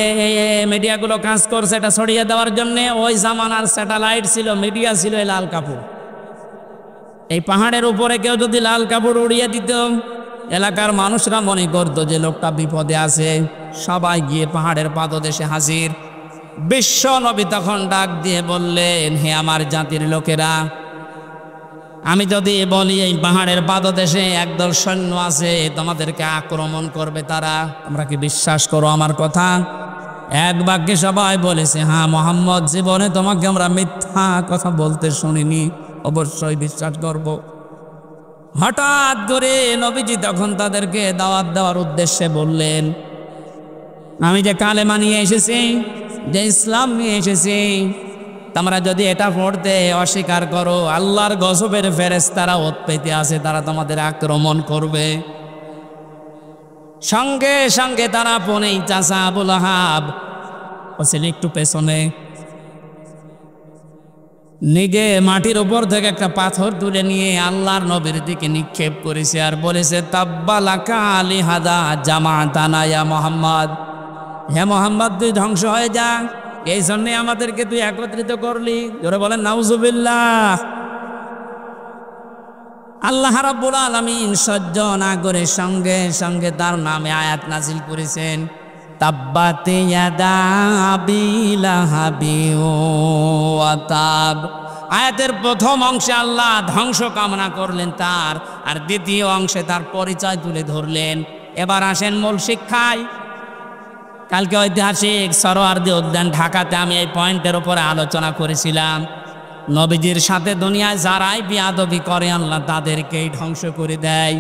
মিডিয়াগুলো কাজ করছে এটা ছড়িয়ে দেওয়ার জন্যে, ওই জামানার স্যাটেলাইট ছিল, মিডিয়া ছিল এই লাল কাপড়। এই পাহাড়ের উপরে কেউ যদি লাল কাপড় উড়িয়ে দিত, এলাকার মানুষরা মনে করত যে লোকটা বিপদে আছে, সবাই গিয়ে পাহাড়ের পাদদেশে হাজির। বিশ্ব নবী তখন ডাক দিয়ে বললেন, হে আমার জাতির লোকেরা, আমি যদি বলি এই পাহাড়ের পাদদেশে একদল সৈন্য আছে, তোমাদেরকে আক্রমণ করবে তারা, তোমরা কি বিশ্বাস করো আমার কথা? এক বাক্যে সবাই বলেছে, হ্যাঁ মুহাম্মদ, জীবনে তোমাকে আমরা মিথ্যা কথা বলতে শুনিনি, অবশ্যই বিশ্বাস করব। হঠাৎ করে নবীজি তখন তাদেরকে দাওয়াত দেওয়ার উদ্দেশ্যে বললেন, আমি যে কালেমা নিয়ে এসেছি, যে ইসলাম নিয়ে এসেছি, তোমরা যদি এটা পড়তে অস্বীকার করো, আল্লাহর গজবের ফেরেশতারা উৎপেতে আছে, তারা তোমাদের আক্রমণ করবে। সঙ্গে সঙ্গে তারা পনেই চাচা আবু লাহাব বলছেন একটু পেছনে, নিজে মাটির উপর থেকে একটা পাথর তুলে নিয়ে আল্লাহর নবীর দিকে নিক্ষেপ করেছে আর বলেছে, তাব্বালাকা আলিহাদা জামাতানা ইয়া মুহাম্মদ, হে মুহাম্মদ তুই ধ্বংস হয়ে যা, এই জন্যে আমাদেরকে তুই একত্রিত করলি। জোরে বলেন নাউজুবিল্লাহ। আল্লাহ রাব্বুল আলামিন সহ্য না করে সঙ্গে সঙ্গে তার নামে আয়াত নাজিল করেছেন, তাব্বাত ইয়াদা আবি লাহাবি ওয়া তাব। আয়াতের প্রথম অংশে আল্লাহ ধ্বংস কামনা করলেন তার, আর দ্বিতীয় অংশে তার পরিচয় তুলে ধরলেন। এবার আসেন মূল শিক্ষায়। কালকে ঐতিহাসিক সরোয়ার্দী উদ্যান ঢাকাতে আমি এই পয়েন্টের উপরে আলোচনা করেছিলাম, নবীজির সাথে দুনিয়ায় যারাই বিয়াদবি করে আল্লাহ তাদেরকেই ধ্বংস করে দেয়।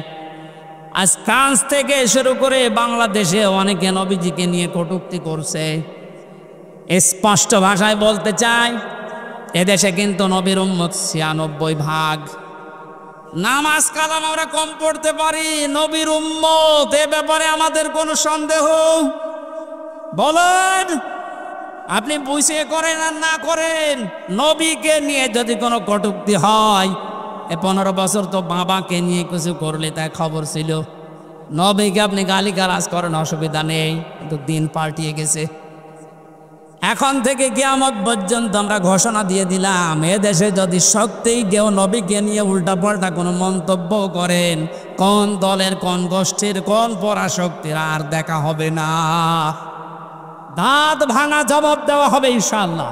আজ ফ্রান্স থেকে শুরু করে বাংলাদেশে অনেকে নবীজিকে নিয়ে কটূক্তি করছে। স্পষ্ট ভাষায় বলতে চাই, এদেশে কিন্তু নবীর উম্মত ৯৬%। নামাজ কালাম আমরা কম পড়তে পারি, নবীর উম্মত এ ব্যাপারে আমাদের কোনো সন্দেহ? বলেন, আপনি বুঝে করেন আর না করেন, নবীকে নিয়ে যদি কোনো কটূক্তি হয়, 15 বছর তো বাবাকে নিয়ে কিছু করলে তাই খবর ছিল, নবীকে আপনি গালিগালাজ করেন অসুবিধা নেই, কিন্তু দিন পাল্টিয়ে গেছে। এখন থেকে কিয়ামত পর্যন্ত আমরা ঘোষণা দিয়ে দিলাম, এদেশে যদি সত্যিই কেউ নবীকে নিয়ে উল্টাপাল্টা কোনো মন্তব্য করেন, কোন দলের, কোন গোষ্ঠীর, কোন পরাশক্তির আর দেখা হবে না, দাঁত ভাঙা জবাব দেওয়া হবে ইনশাআল্লাহ।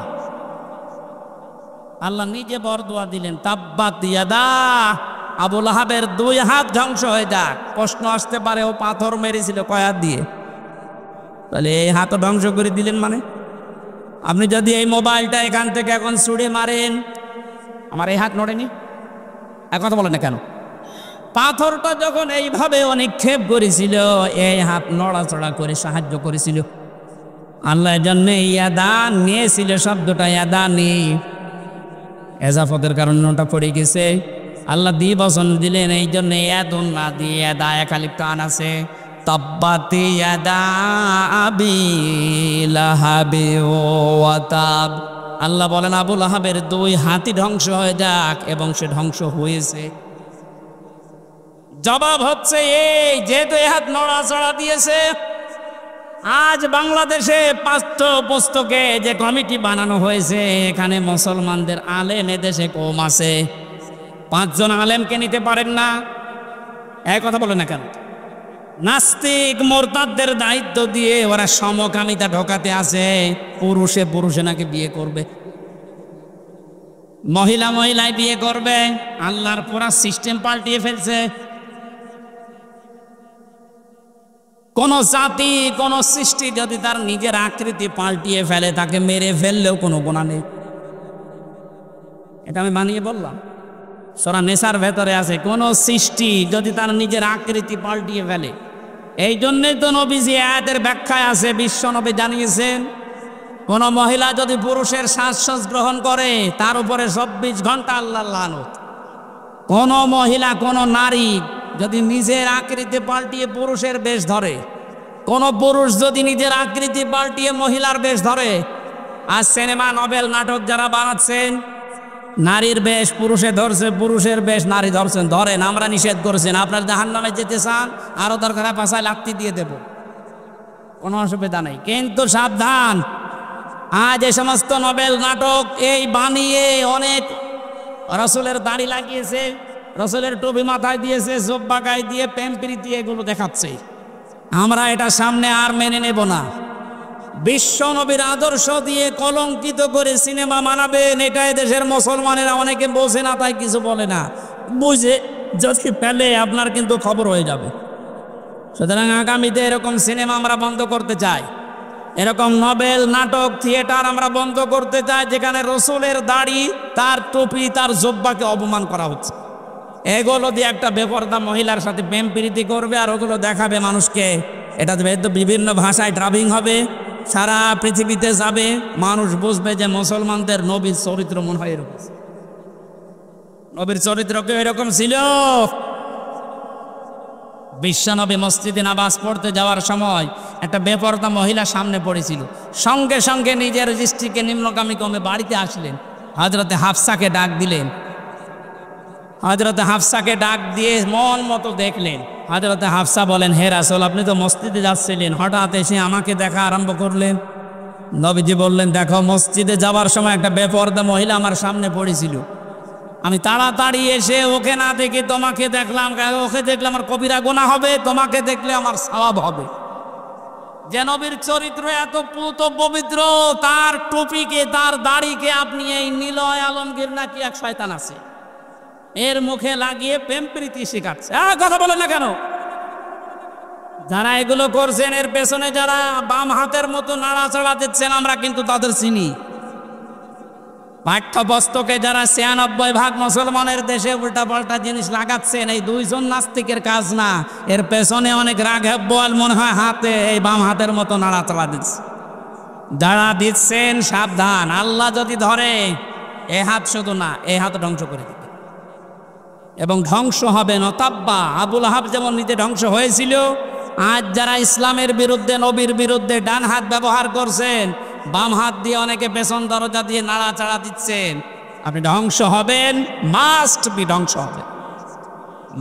আল্লাহ নিজে বরদোয়া দিলেন, তাব্বাত ইয়াদা, আবু লাহাবের 2 হাত ধ্বংস হয়ে যাক। প্রশ্ন আসতে পারে, ও পাথর মেরেছিল কয় হাত দিয়ে? তাহলে এই হাতও ধ্বংস করে দিলেন মানে? আপনি যদি এই মোবাইলটা এখান থেকে এখন ছুঁড়ে মারেন, আমার এই হাত নড়েনি? এক কথা বলেন না কেন? পাথরটা যখন এইভাবে নিক্ষেপ করেছিল, এই হাত নড়াচড়া করে সাহায্য করেছিল। আল্লাহ জন্য ইয়াদা নিয়েছিল, শব্দটা ইয়াদা নেই, এজাফতের কারণে ওটা পড়ে গেছে। আল্লাহ দ্বিবচন দিলেন, এই জন্য ইয়াদুন না দিয়ে ইয়াদা একালিপ টান আছে। তাব্বাত ইয়াদা আবি লাহাবি ওয়া তাব। আল্লাহ বলেন আবু লাহাবের 2 হাতই ধ্বংস হয়ে যাক, এবং সে ধ্বংস হয়েছে। জবাব হচ্ছে এই, যেহেতু এই হাত নড়াচড়া দিয়েছে, আজ বাংলাদেশে পাঠ্য পুস্তকে যে কমিটি বানানো হয়েছে, এখানে মুসলমানদের আলেম এদেশে কম আছে, 5 জন আলেমকে নিতে পারেন না। এই কথা বলে না কেন? নাস্তিক মোরতাদদের দায়িত্ব দিয়ে ওরা সমকামিতা ঢোকাতে আছে, পুরুষে পুরুষে নাকি বিয়ে করবে, মহিলা মহিলায় বিয়ে করবে। আল্লাহর পুরা সিস্টেম পাল্টিয়ে ফেলছে। কোন জাতি, কোন সৃষ্টি যদি তার নিজের আকৃতি পাল্টিয়ে ফেলে, তাকে মেরে ফেললেও কোনো গুনাহ নেই। এটা আমি বানিয়ে বললাম, সূরা নেসার ভেতরে আছে, কোন সৃষ্টি যদি তার নিজের আকৃতি পাল্টিয়ে ফেলে, এই জন্যই তো নবীজি আয়াতের ব্যাখ্যায় আছে, বিশ্ব নবী জানিয়েছেন কোন মহিলা যদি পুরুষের শ্বাস গ্রহণ করে তার উপরে 24 ঘন্টা আল্লাহর লানত। কোন মহিলা কোন নারী যদি নিজের আকৃতি পাল্টিয়ে পুরুষের বেশ ধরে, কোন পুরুষ যদি নিজের আকৃতি পাল্টিয়ে মহিলার বেশ ধরে, আর সিনেমা নভেল নাটক যারা বানাচ্ছেন নারীর বেশ পুরুষে ধরছে, পুরুষের বেশ নারী ধরছেন, ধরেন, আমরা নিষেধ করেছেন। আপনার জাহান্নামে যেতে চান, আরো দরকার পাশায় লাত্তি দিয়ে দেব, কোনো অসুবিধা নেই। কিন্তু সাবধান, আজ এই সমস্ত নভেল নাটক এই বানিয়ে অনেক রসুলের দাড়ি লাগিয়েছে, রসুলের টুপি মাথায় দিয়েছে, জোব্বা গায়ে দিয়ে প্রেম প্রীতি এগুলো দেখাচ্ছে। আমরা এটা সামনে আর মেনে নেব না। বিশ্ব নবীর আদর্শ দিয়ে কলঙ্কিত করে সিনেমা বানাবেন, এটাই দেশের মুসলমানেরা অনেকে বোঝে না, তাই কিছু বলে না। বুঝে যদি পেলে আপনার কিন্তু খবর হয়ে যাবে। সুতরাং আগামীতে এরকম সিনেমা আমরা বন্ধ করতে চাই, এরকম নভেল নাটক থিয়েটার আমরা বন্ধ করতে চাই যেখানে রসুলের দাড়ি, তার টুপি, তার জব্বাকে অপমান করা হচ্ছে। এগুলো দিয়ে একটা বেপরদা মহিলার সাথে প্রেম প্রীতি করবে আর ওগুলো দেখাবে মানুষকে। এটা বিভিন্ন ভাষায় ড্রাবিং হবে, সারা পৃথিবীতে যাবে, মানুষ বুঝবে যে মুসলমানদের নবীর চরিত্র মনে হয় এরকম। নবীর চরিত্র কেউ এরকম ছিল? বিশ্বনবী মসজিদে নামাজ পড়তে যাওয়ার সময় একটা বেপরদা মহিলা সামনে পড়েছিল, সঙ্গে সঙ্গে নিজের দৃষ্টিকে নিম্নগামী কমে বাড়িতে আসলেন, হযরতে হাফসাকে ডাক দিলেন। হযরতে হাফসাকে ডাক দিয়ে মন মতো দেখলেন। হযরতে হাফসা বলেন, হে রাসূল, আপনি তো মসজিদে যাচ্ছিলেন, হঠাৎ এসে আমাকে দেখা আরম্ভ করলেন। নবীজি বললেন, দেখো, মসজিদে যাওয়ার সময় একটা বেপরদা মহিলা আমার সামনে পড়েছিল, আমি তাড়াতাড়ি এসে ওকে না দেখে তোমাকে দেখলাম। ওকে দেখলে আমার কবিরা গুনাহ হবে, তোমাকে দেখলে আমার সওয়াব হবে। যে নবীর চরিত্র এত পুত পবিত্র, তার টুপিকে, তার দাড়িকে আপনি এই নিলয় আলমগীর নাকি এক শয়তান আছে এর মুখে লাগিয়ে প্রেম প্রীতি শেখাচ্ছে। কথা বলেন না কেন? যারা এগুলো করছেন এর পেছনে যারা বাম হাতের মতো নাড়াচাড়া দিচ্ছেন, আমরা কিন্তু তাদের চিনি। পাঠ্যপুস্তকে যারা ৯৬% মুসলমানের দেশে উল্টাপাল্টা জিনিস লাগাচ্ছেন, এই দুইজন নাস্তিকের কাজ না, এর পেছনে অনেক রাঘব বোয়াল মনে হয় হাতে এই বাম হাতের মতো নাড়াচাড়া দিচ্ছে। যারা দিচ্ছেন সাবধান, আল্লাহ যদি ধরে এ হাত শুধু না, এ হাত ধ্বংস করে দিবে এবং ধ্বংস হবে নতাব্বা। আবুল আহাব যেমন নিজে ধ্বংস হয়েছিল, আজ যারা ইসলামের বিরুদ্ধে, নবীর বিরুদ্ধে ডান হাত ব্যবহার করছেন, বাম হাত দিয়ে অনেকে পেছন দরজা দিয়ে নাড়াচাড়া দিচ্ছেন, আপনি ধ্বংস হবেন, মাস্ট বি ধ্বংস হবে।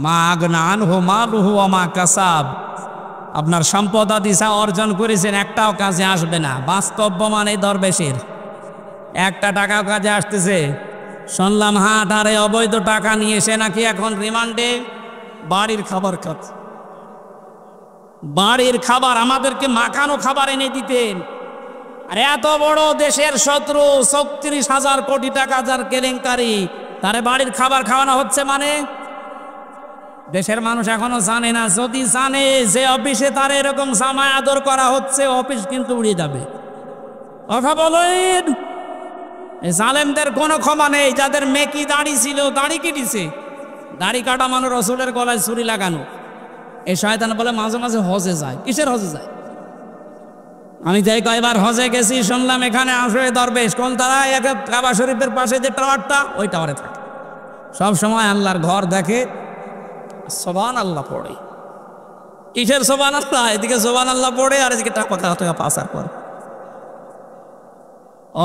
মা আগনা আনহু মালুহু ওয়া মা কাসাব, আপনার সম্পদ আদি যা অর্জন করেছেন একটাও কাজে আসবে না। বাস্তব প্রমাণ এই দরবেশের, একটা টাকাও কাজে আসতেছে। শুনলাম হাটারে অবৈধ টাকা নিয়ে এসে নাকি এখন রিমান্ডে বাড়ির খাবার খাচ্ছে। বাড়ির খাবার, আমাদেরকে মাখানো খাবার এনে দিতেন। আর এত বড় দেশের শত্রু, ৩৬,০০০ কোটি টাকা যার কেলেঙ্কারি, তারে বাড়ির খাবার খাওয়ানো হচ্ছে। মানে দেশের মানুষ এখনো জানে না। যদি জানে যে অফিসে তার এরকম জামায় আদর করা হচ্ছে, অফিস কিন্তু উড়ে যাবে। কথা বলেন, জালেমদের কোনো ক্ষমা নেই। যাদের মেকি দাড়ি ছিল, দাড়ি কেটেছে, দাড়ি কাটা মানুষ রসুলের গলায় ছুরি লাগানো। এই শয়তান বলে মাঝে মাঝে হজে যায়। কিসের হজে যায়? আমি যাই কয়বার হজে গেছি, শুনলাম এখানে আসে দরবেশ কোন তারা কাবা শরীফের পাশে যে টাওয়ারটা, ওই টাওয়ারে থাকে, সব সময় আল্লাহর ঘর দেখে, সুবহানাল্লাহ পড়ে। কিসের সুবহানাল্লাহ? এদিকে সুবহানাল্লাহ পড়ে আর এদিকে টাকা পাচার করে।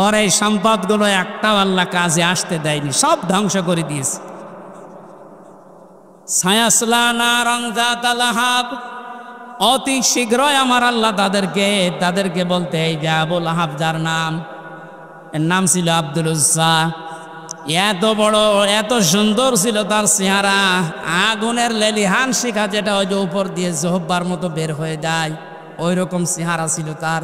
ওর এই সম্পদগুলো একটাও আল্লাহ কাজে আসতে দেয়নি, সব ধ্বংস করে দিয়েছে। সায়াসলা নারান যাতা লাহাব, অতি শীঘ্রই আমার আল্লাহ তাদেরকে বলতে, এই যে আবুল আহাব যার নাম, এর নাম ছিল আব্দুল উজ্জা, এত বড় এত সুন্দর ছিল তার চেহারা, আগুনের লেলিহান শিখা যেটা ওই যে উপর দিয়ে জোহব্বার মতো বের হয়ে যায়, ওই রকম চেহারা ছিল তার।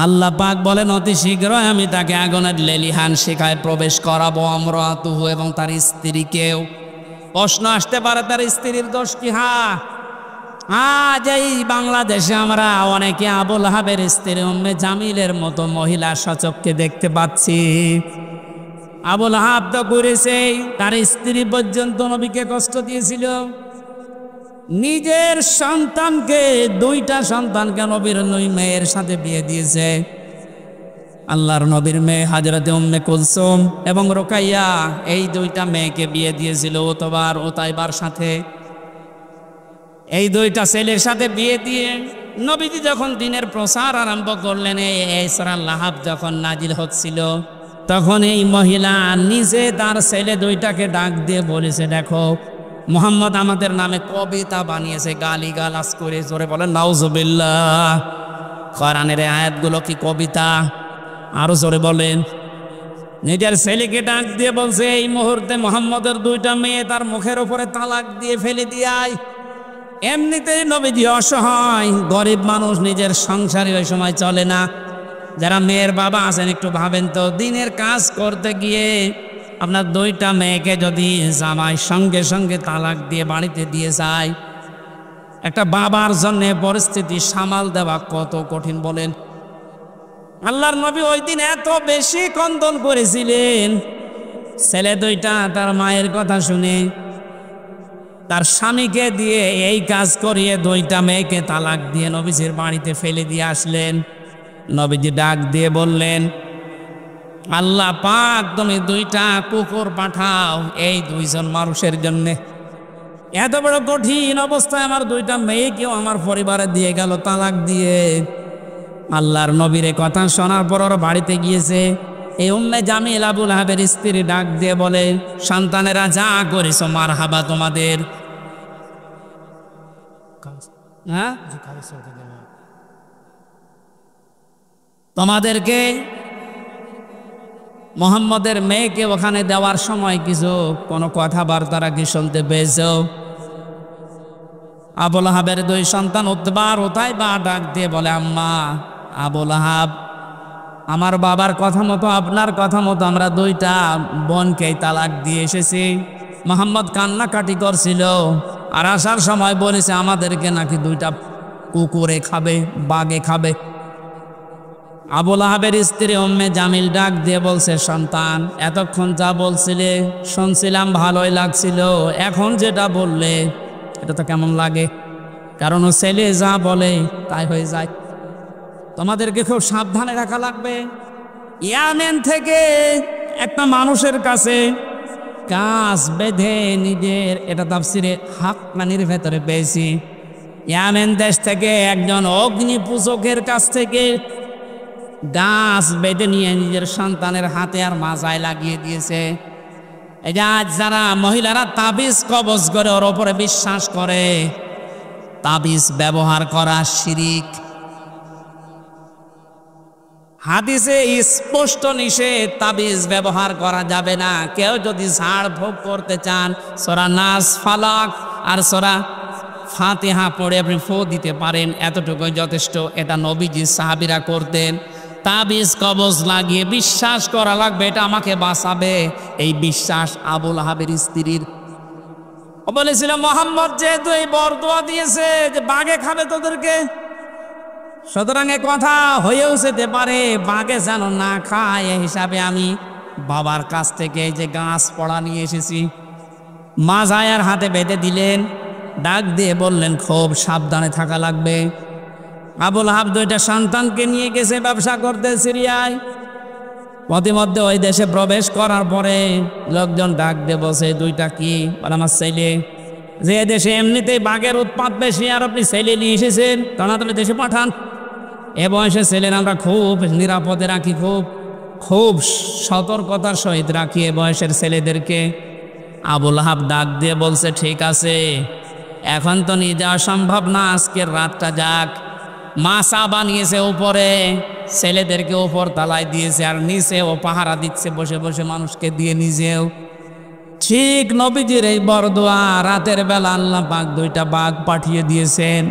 আল্লাহ পাক বলেন, অতি শীঘ্রই আমি তাকে আগুনের লেলিহান শিখায় প্রবেশ করাবো, আমরাতুহু, এবং তার স্ত্রীকেও। প্রশ্ন আসতে পারে, তার স্ত্রীর দোষ কি? আজ এই বাংলাদেশে আমরা অনেকে আবুল আহাবের স্ত্রী উম্মে জামিলের মতো মহিলা সচক্ষে দেখতে পাচ্ছি। আবুল আহাব তো করেছে, তার স্ত্রী পর্যন্ত নবীকে কষ্ট দিয়েছিল। নিজের সন্তানকে, দুইটা সন্তানকে নবীর মেয়ের সাথে বিয়ে দিয়েছে। আল্লাহর নবীর মেয়ে হযরতে উম্মে কুলসুম এবং রুকাইয়া, এই দুইটা মেয়েকে বিয়ে দিয়েছিল ওতবার ও তাইবার সাথে। এই দুইটা ছেলের সাথে বিয়ে দিয়ে নবীজি যখন দিনের প্রচার আরম্ভ করলেন, এই সূরা লাহাব যখন নাজিল হচ্ছিল, তখন এই মহিলা নিজে তার ছেলে দুইটাকে ডাক দিয়ে বলেছে, দেখো মুহাম্মদ আমাদের নামে কবিতা বানিয়েছে, গালিগালাজ করে। জোরে বলেন নাউজুবিল্লাহ। কোরআনের আয়াতগুলো কি কবিতা? আরো জোরে বলেন। নিজের ছেলেকে ডাক দিয়ে বলছে, এই মুহূর্তে মুহাম্মদের দুইটা মেয়ে তার মুখের উপরে তালাক দিয়ে ফেলে দিয়াই। এমনিতেই নবীজি অসহায়, গরিব মানুষ, নিজের সংসারে ওই সময় চলে না। যারা মেয়ের বাবা আছেন একটু ভাবেন তো, দিনের কাজ করতে গিয়ে আপনার দুইটা মেয়েকে যদি জামাই সঙ্গে সঙ্গে তালাক দিয়ে বাড়িতে দিয়ে যায়, একটা বাবার জন্য পরিস্থিতি সামাল দেওয়া কত কঠিন বলেন। আল্লাহর নবী ওই দিন এত বেশি কন্দন করেছিলেন, ছেলে দুইটা তার মায়ের কথা শুনে তার স্বামীকে দিয়ে এই কাজ করিয়ে দুইটা মেয়েকে তালাক দিয়ে নবীজির বাড়িতে ফেলে দিয়ে আসলেন। নবীজি ডাক দিয়ে বললেন, আল্লাহ পাক তুমি দুইটা কুকুর পাঠাও এই দুইজন মানুষের জন্য। এত বড় কঠিন অবস্থায় আমার দুইটা মেয়েকেও আমার পরিবারে দিয়ে গেল তালাক দিয়ে। আল্লাহর নবীর কথা শোনার পর ওর বাড়িতে গিয়েছে। এই উম্মে জামিল আবু লাহাবের স্ত্রী ডাক দিয়ে বলে, সন্তানেরা যা করেছো মারহাবা তোমাদের। হ্যাঁ, তোমাদেরকে মুহাম্মদের মেয়েকে ওখানে দেওয়ার সময় কিছু কোনো কথাবার্তা কি শুনতে পেয়েছো? আবু লাহাবের দুই সন্তান উতবা আর উতাইবা ডাক দিয়ে বলে, আম্মা আবু লাহাব, আমার বাবার কথা মতো আপনার কথা মতো আমরা দুইটা বোনকে তালাক দিয়ে এসেছি। মুহাম্মদ কান্নাকাটি করছিল আর আসার সময় বলেছে আমাদেরকে নাকি দুইটা কুকুরে খাবে, বাঘে খাবে। আবু লাহাবের স্ত্রী উম্মে জামিল ডাক দিয়ে বলছে, সন্তান এতক্ষণ যা বলছিলে শুনছিলাম, ভালোই লাগছিল, এখন যেটা বললে এটা তো কেমন লাগে? কারণ ও ছেলে যা বলে তাই হয়ে যায়। তোমাদেরকে খুব সাবধানে রাখা লাগবে। ইয়ামেন থেকে একটা মানুষের কাছে কাজ বেঁধে নিজের, এটা তাফসিরে হাক্কানির ভেতরে পেয়েছি, ইয়ামেন দেশ থেকে একজন অগ্নি পূজকের কাছ থেকে গাছ বেঁধে নিয়ে নিজের সন্তানের হাতে আর মাজায় লাগিয়ে দিয়েছে। এই যে আজ যারা মহিলারা তাবিজ কবজ করে ওর ওপরে বিশ্বাস করে, তাবিজ ব্যবহার করা শিরিক। হাদিসে স্পষ্ট নিষেধ, তাবিজ ব্যবহার করা যাবে না। কেউ যদি ঝাড় ফুঁক করতে চান, সূরা নাস, ফালাক আর সূরা ফাতিহা পড়ে আপনি ফু দিতে পারেন, এতটুকুই যথেষ্ট। এটা নবীজি সাহাবীরা করতেন। তাবিজ কবজ লাগিয়ে বিশ্বাস করা লাগবে এটা আমাকে বাঁচাবে, এই বিশ্বাস আবু লাহাবের স্ত্রীর। ও বলেছিল, মুহাম্মদ যেহেতু এই বরদোয়া দিয়েছে যে বাঘে খাবে তোদেরকে, সুতরাং এ কথা হয়েও যেতে পারে বাঘে যেন না খায়, এ হিসাবে আমি বাবার কাছ থেকে এই যে গাছ পড়া নিয়ে এসেছি। মাজায়ার হাতে বেঁধে দিলেন, ডাক দিয়ে বললেন খুব সাবধানে থাকা লাগবে। আবু লাহাব দুইটা সন্তানকে নিয়ে গেছে ব্যবসা করতে সিরিয়ায়। প্রতিমধ্যে ওই দেশে প্রবেশ করার পরে লোকজন ডাক দিয়ে বসে, দুইটা কি? বলে আমার ছেলে। যে দেশে এমনিতেই বাঘের উৎপাত বেশি আর আপনি ছেলে নিয়ে এসেছেন, তাড়াতাড়ি দেশে পাঠান। এ বয়সে ছেলের আমরা খুব নিরাপদে রাখি, খুব সতর্কতার সহিত রাখি এ বয়সের ছেলেদেরকে। আবু লাহাব ডাক দিয়ে বলছে, ঠিক আছে, এখন তো নিয়ে যাওয়া সম্ভব না, আজকের রাতটা যাক। মাসা বানিয়েছে উপরে, ছেলেদেরকে উপর তালায় দিয়েছে আর নিচে ও পাহারা দিচ্ছে বসে বসে মানুষকে দিয়ে, নিজেও। ঠিক নবীজির এই বরদোয়া রাতের বেলা আল্লাহ পাক দুইটা বাঘ পাঠিয়ে দিয়েছেন।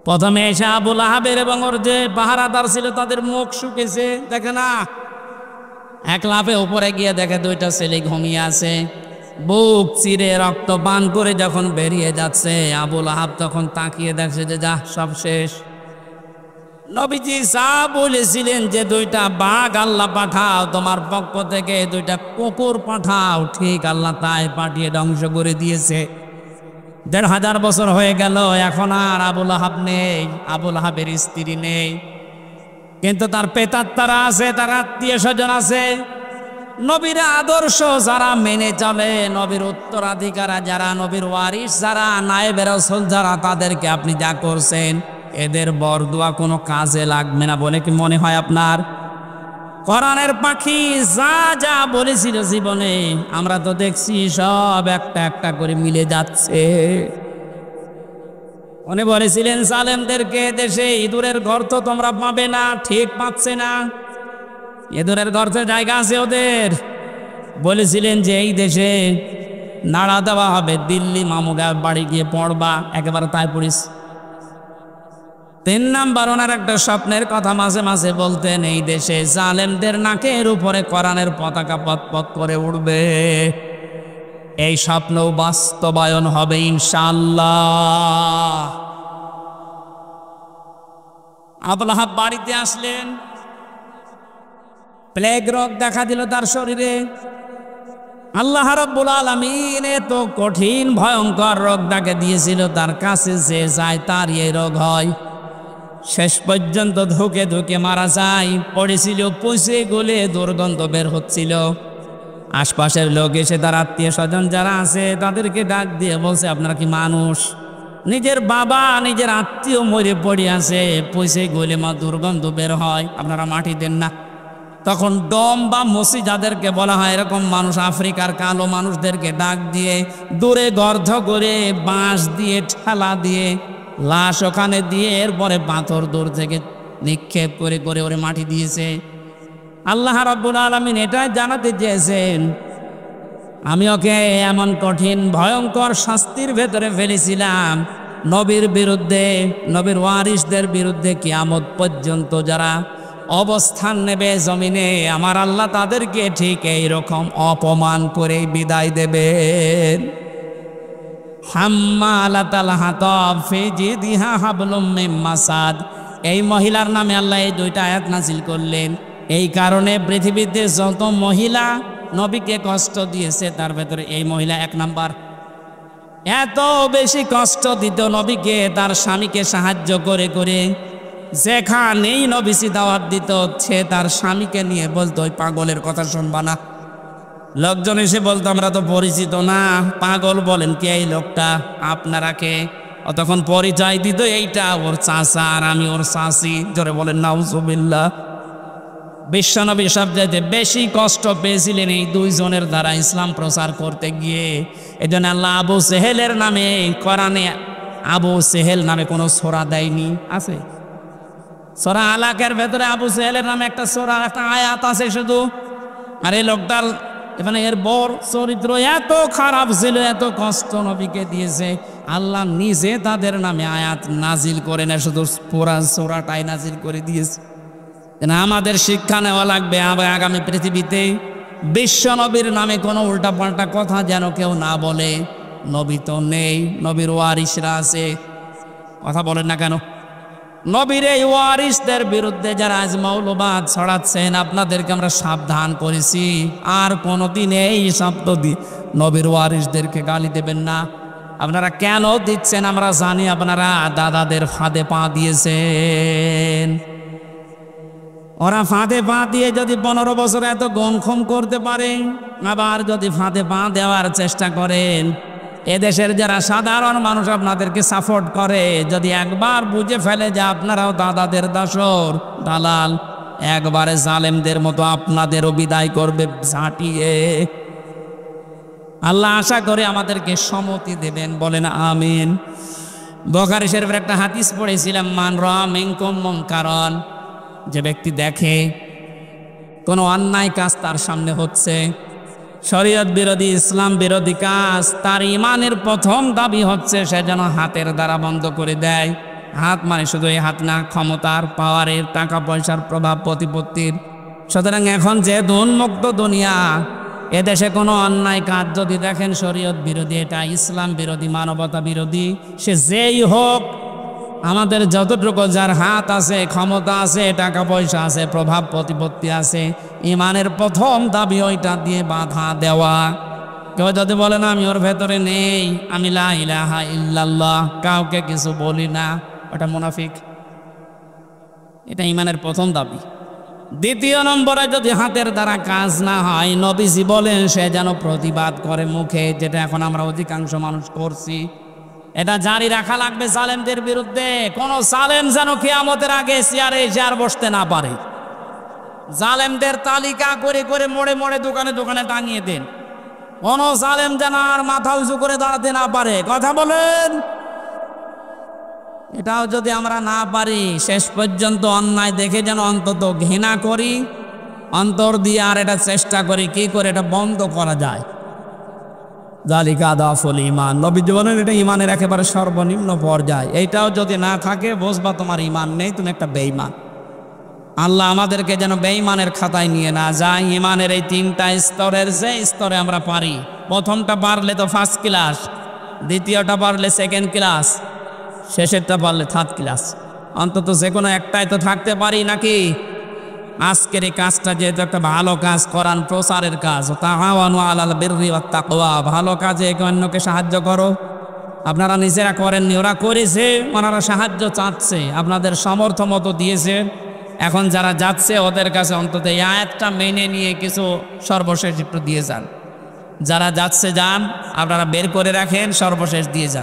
প্রথমে এসে আবু লাহাবের এবং ওর যে পাহারাদার ছিল তাদের মুখ শুকেছে, দেখে না। এক লাফে উপরে গিয়ে দেখে দুইটা ছেলে ঘুমিয়ে আছে, বুক চিরে রক্ত পান করে যখন বেরিয়ে যাচ্ছে। আবু লাহাব তখন তাকিয়ে দেখছে যে যা, সব শেষ। নবীজি যা বলেছিলেন যে দুইটা বাঘ আল্লাহ পাঠাও তোমার পক্ষ থেকে, দুইটা কুকুর পাঠাও, ঠিক আল্লাহ তাই পাঠিয়ে ধ্বংস করে দিয়েছে। ১,৫০০ বছর হয়ে গেল, এখন আর আবুল আহাব নেই, আবুল আহাবের স্ত্রী নেই, কিন্তু তার পেতাত্তারা আছে, তার আত্মীয় স্বজন আছে। নবীর আদর্শ যারা মেনে চলে, নবীর উত্তরাধিকারা যারা, নবীর ওয়ারিস যারা, নায়েবে রাসূল যারা, তাদেরকে আপনি যা করছেন এদের বরদুয়া কোনো কাজে লাগবে না বলে কি মনে হয় আপনার? কোরআনের পাখি যা যা বলেছিল জীবনে আমরা তো দেখছি সব একটা একটা করে মিলে যাচ্ছে। উনি বলেছিলেন জালেমদেরকে, দেশে ইঁদুরের গর্ত তোমরা পাবে না, ঠিক পাচ্ছে না, ইঁদুরের গর্তে জায়গা আছে ওদের। বলেছিলেন যে এই দেশে নাড়া দেওয়া হবে, দিল্লি মামুগা বাড়ি গিয়ে পড়বা, একেবারে তাই পড়িস। ৩ নাম্বার, ওনার একটা স্বপ্নের কথা মাঝে মাঝে বলতেন, এই দেশে জালেমদের নাকের উপরে কোরআনের পতাকা পতপত করে উঠবে। এই স্বপ্ন বাস্তবায়ন হবে ইনশাআল্লাহ। আবুল আহাব বাড়িতে আসলেন, প্লেগ রোগ দেখা দিল তার শরীরে। আল্লাহ রাব্বুল আলামিন এত কঠিন ভয়ঙ্কর রোগ তাকে দিয়েছিল, তার কাছে যে যায় তার এই রোগ হয়। শেষ পর্যন্ত ধুকে ধুকে মারা যায়, পড়েছিল, পচে গলে দুর্গন্ধ বের হচ্ছিল। আশপাশের লোক এসে তার আত্মীয় স্বজন যারা আছে তাদেরকে ডাক দিয়ে বলছে, আপনারা কি মানুষ? নিজের বাবা নিজের আত্মীয় মরে পড়ে আছে, পচে গলে দুর্গন্ধ বের হয়, আপনারা মাটি দেন না। তখন ডম বা মসি যাদেরকে বলা হয়, এরকম মানুষ, আফ্রিকার কালো মানুষদেরকে ডাক দিয়ে দূরে গর্ধ করে বাঁশ দিয়ে ঠেলা দিয়ে লাশ ওখানে দিয়ে এরপরে পাথর দূর থেকে নিক্ষেপ করে করে ওরে মাটি দিয়েছে। আল্লাহ রাব্বুল আলামিন এটাই জানাতে চেয়েছেন, আমি ওকে এমন কঠিন ভয়ঙ্কর শাস্তির ভেতরে ফেলেছিলাম, নবীর বিরুদ্ধে, নবীর ওয়ারিসদের বিরুদ্ধে কিয়ামত পর্যন্ত যারা অবস্থান নেবে জমিনে, আমার আল্লাহ তাদেরকে ঠিক এইরকম অপমান করে বিদায় দেবেন। হাম্মালাতাল হাতাব ফি জিদিহা হাবলুম মিন মাসাদ, এই মহিলার নামে আল্লাহ এই 2টা আয়াত নাজিল করলেন। এই কারণে পৃথিবীতে যত মহিলা নবীকে কষ্ট দিয়েছে তার ভেতরে এই মহিলা 1 নাম্বার। এত বেশি কষ্ট দিত নবীকে, তার স্বামীকে সাহায্য করে করে, যেখানেই নবীজি দাওয়াত দিত সে তার স্বামীকে নিয়ে বলতো, ওই পাগলের কথা শুনবা না। লোকজন এসে বলতো, আমরা তো পরিচিত না, পাগল বলেন কে এই লোকটা, আপনারা কে? তখন পরিচয় দিত, এইটা ওর চাচা আর আমি ওর চাচি। জোরে বলেন নাউজুবিল্লাহ। বিশ্বনবী সবচাইতে বেশি কষ্ট পেয়েছিলেন এই 2 জনের দ্বারা ইসলাম প্রচার করতে গিয়ে। এই জন্য আল্লাহ আবু সেহেলের নামে কোরআনে আবু সেহেল নামে কোনো সূরা দেয়নি। আছে সূরা আলাকের ভেতরে আবু সেহেলের নামে একটা সূরা, একটা আয়াত আছে শুধু। আর এই লোকটার এখানে এর বর চরিত্র এত খারাপ ছিল, এত কষ্ট নবীকে দিয়েছে, আল্লাহ নিজে তাদের নামে আয়াত নাজিল করে না, শুধু পুরা সূরাটাই নাজিল করে দিয়েছে। আমাদের শিক্ষা নেওয়া লাগবে, আগামী পৃথিবীতে বিশ্ব নবীর নামে কোনো উল্টাপাল্টা কথা যেন কেউ না বলে। নবী তো নেই, নবীর ওয়ারিসরা আছে, কথা বলেন না কেন? নবীর এই ওয়ারিসদের বিরুদ্ধে যারা আজ মৌলবাদ ছড়াচ্ছেন, আপনাদেরকে আমরা সাবধান করেছি, আর কোনোদিন এই শব্দ দিয়ে নবীর ওয়ারিসদেরকে গালি দেবেন না। আপনারা কেন দিচ্ছেন আমরা জানি, আপনারা দাদাদের ফাঁদে পা দিয়েছেন। ওরা ফাঁদে পা দিয়ে যদি 15 বছর এত গমখম করতে পারে, আবার যদি ফাঁদে পা দেওয়ার চেষ্টা করেন, এদেশের যারা সাধারণ মানুষ আপনাদেরকে সাপোর্ট করে, যদি একবার বুঝে ফেলে যে আপনারাও দাদাদের দাসর দালাল, একবারে জালেমদের মতো আপনাদেরও বিদায় করবে ঝাঁটিয়ে। আল্লাহ আশা করে আমাদেরকে সম্মতি দেবেন, বলেন আমিন। বুখারী শরীফের একটা হাদিস পড়েছিলাম, মান রাআ মিনকুম মুনকারান, যে ব্যক্তি দেখে কোনো অন্যায় কাজ তার সামনে হচ্ছে, শরীয়ত বিরোধী, ইসলাম বিরোধী কাজ, তার ইমানের প্রথম দাবি হচ্ছে সে যেন হাতের দ্বারা বন্ধ করে দেয়। হাত মানে শুধু এই হাত না, ক্ষমতার, পাওয়ারের, টাকা পয়সার, প্রভাব প্রতিপত্তির। সুতরাং এখন যেহেতু উন্মুক্ত দুনিয়া, এদেশে কোনো অন্যায় কাজ যদি দেখেন শরীয়ত বিরোধী, এটা ইসলাম বিরোধী, মানবতা বিরোধী, সে যেই হোক, আমাদের যতটুকু যার হাত আছে, ক্ষমতা আছে, টাকা পয়সা আছে, প্রভাব প্রতিপত্তি আছে, ইমানের প্রথম দাবি ওইটা দিয়ে বাধা দেওয়া। কেউ যদি বলে না আমি ওর ভেতরে নেই, আমি লা ইলাহা ইল্লাল্লাহ কাউকে কিছু বলি না, ওটা মুনাফিক। এটা ঈমানের প্রথম দাবি। দ্বিতীয় নম্বরে যদি হাতের দ্বারা কাজ না হয়, নবীজি বলেন সে যেন প্রতিবাদ করে মুখে, যেটা এখন আমরা অধিকাংশ মানুষ করছি। এটা জারি রাখা লাগবে জালেমদের বিরুদ্ধে। কোন জালেম যেন কিয়ামতের আগে চেয়ার বসতে না পারে। জালেমদের তালিকা করে করে মোড়ে মোড়ে দোকানে দোকানে টাঙিয়ে দেন। কোন জালেম যেন আর মাথা উঁচু করে দাঁড়াতে না পারে। কথা বলেন। এটাও যদি আমরা না পারি, শেষ পর্যন্ত অন্যায় দেখে যেন অন্তত ঘৃণা করি, অন্তর দিয়ে আর এটা চেষ্টা করি কি করে এটা বন্ধ করা যায়। যালিকা আদাফুল ঈমান, নবীজি বলেন এটা ঈমানের একেবারে সর্বনিম্ন পর্যায়। এইটাও যদি না থাকে বুঝবা তোমার ঈমান নেই, তুমি একটা বেঈমান। আল্লাহ আমাদেরকে যেন বেঈমানের খাতায় নিয়ে না যায়। ঈমানের এই তিনটা স্তরের যে স্তরে আমরা পারি, প্রথমটা পারলে তো ফার্স্ট ক্লাস, দ্বিতীয়টা পারলে সেকেন্ড ক্লাস, শেষেরটা পারলে থার্ড ক্লাস। অন্তত যে কোনো একটাই তো থাকতে পারি নাকি? আজকের এই কাজটা যেহেতু একটা ভালো কাজ, কোরআন প্রচারের কাজ, তাআওয়ানু আলাল বিররি ওয়াত তাকওয়া, ভালো কাজে একে অন্যকে সাহায্য করো। আপনারা নিজেরা করেননি, ওরা করেছে, ওনারা সাহায্য চাচ্ছে, আপনাদের সামর্থ্য মতো দিয়েছে। এখন যারা যাচ্ছে ওদের কাছে অন্তত এই আয়াতটা মেনে নিয়ে কিছু সর্বশেষ একটু দিয়ে যান। যারা যাচ্ছে যান, আপনারা বের করে রাখেন, সর্বশেষ দিয়ে যান।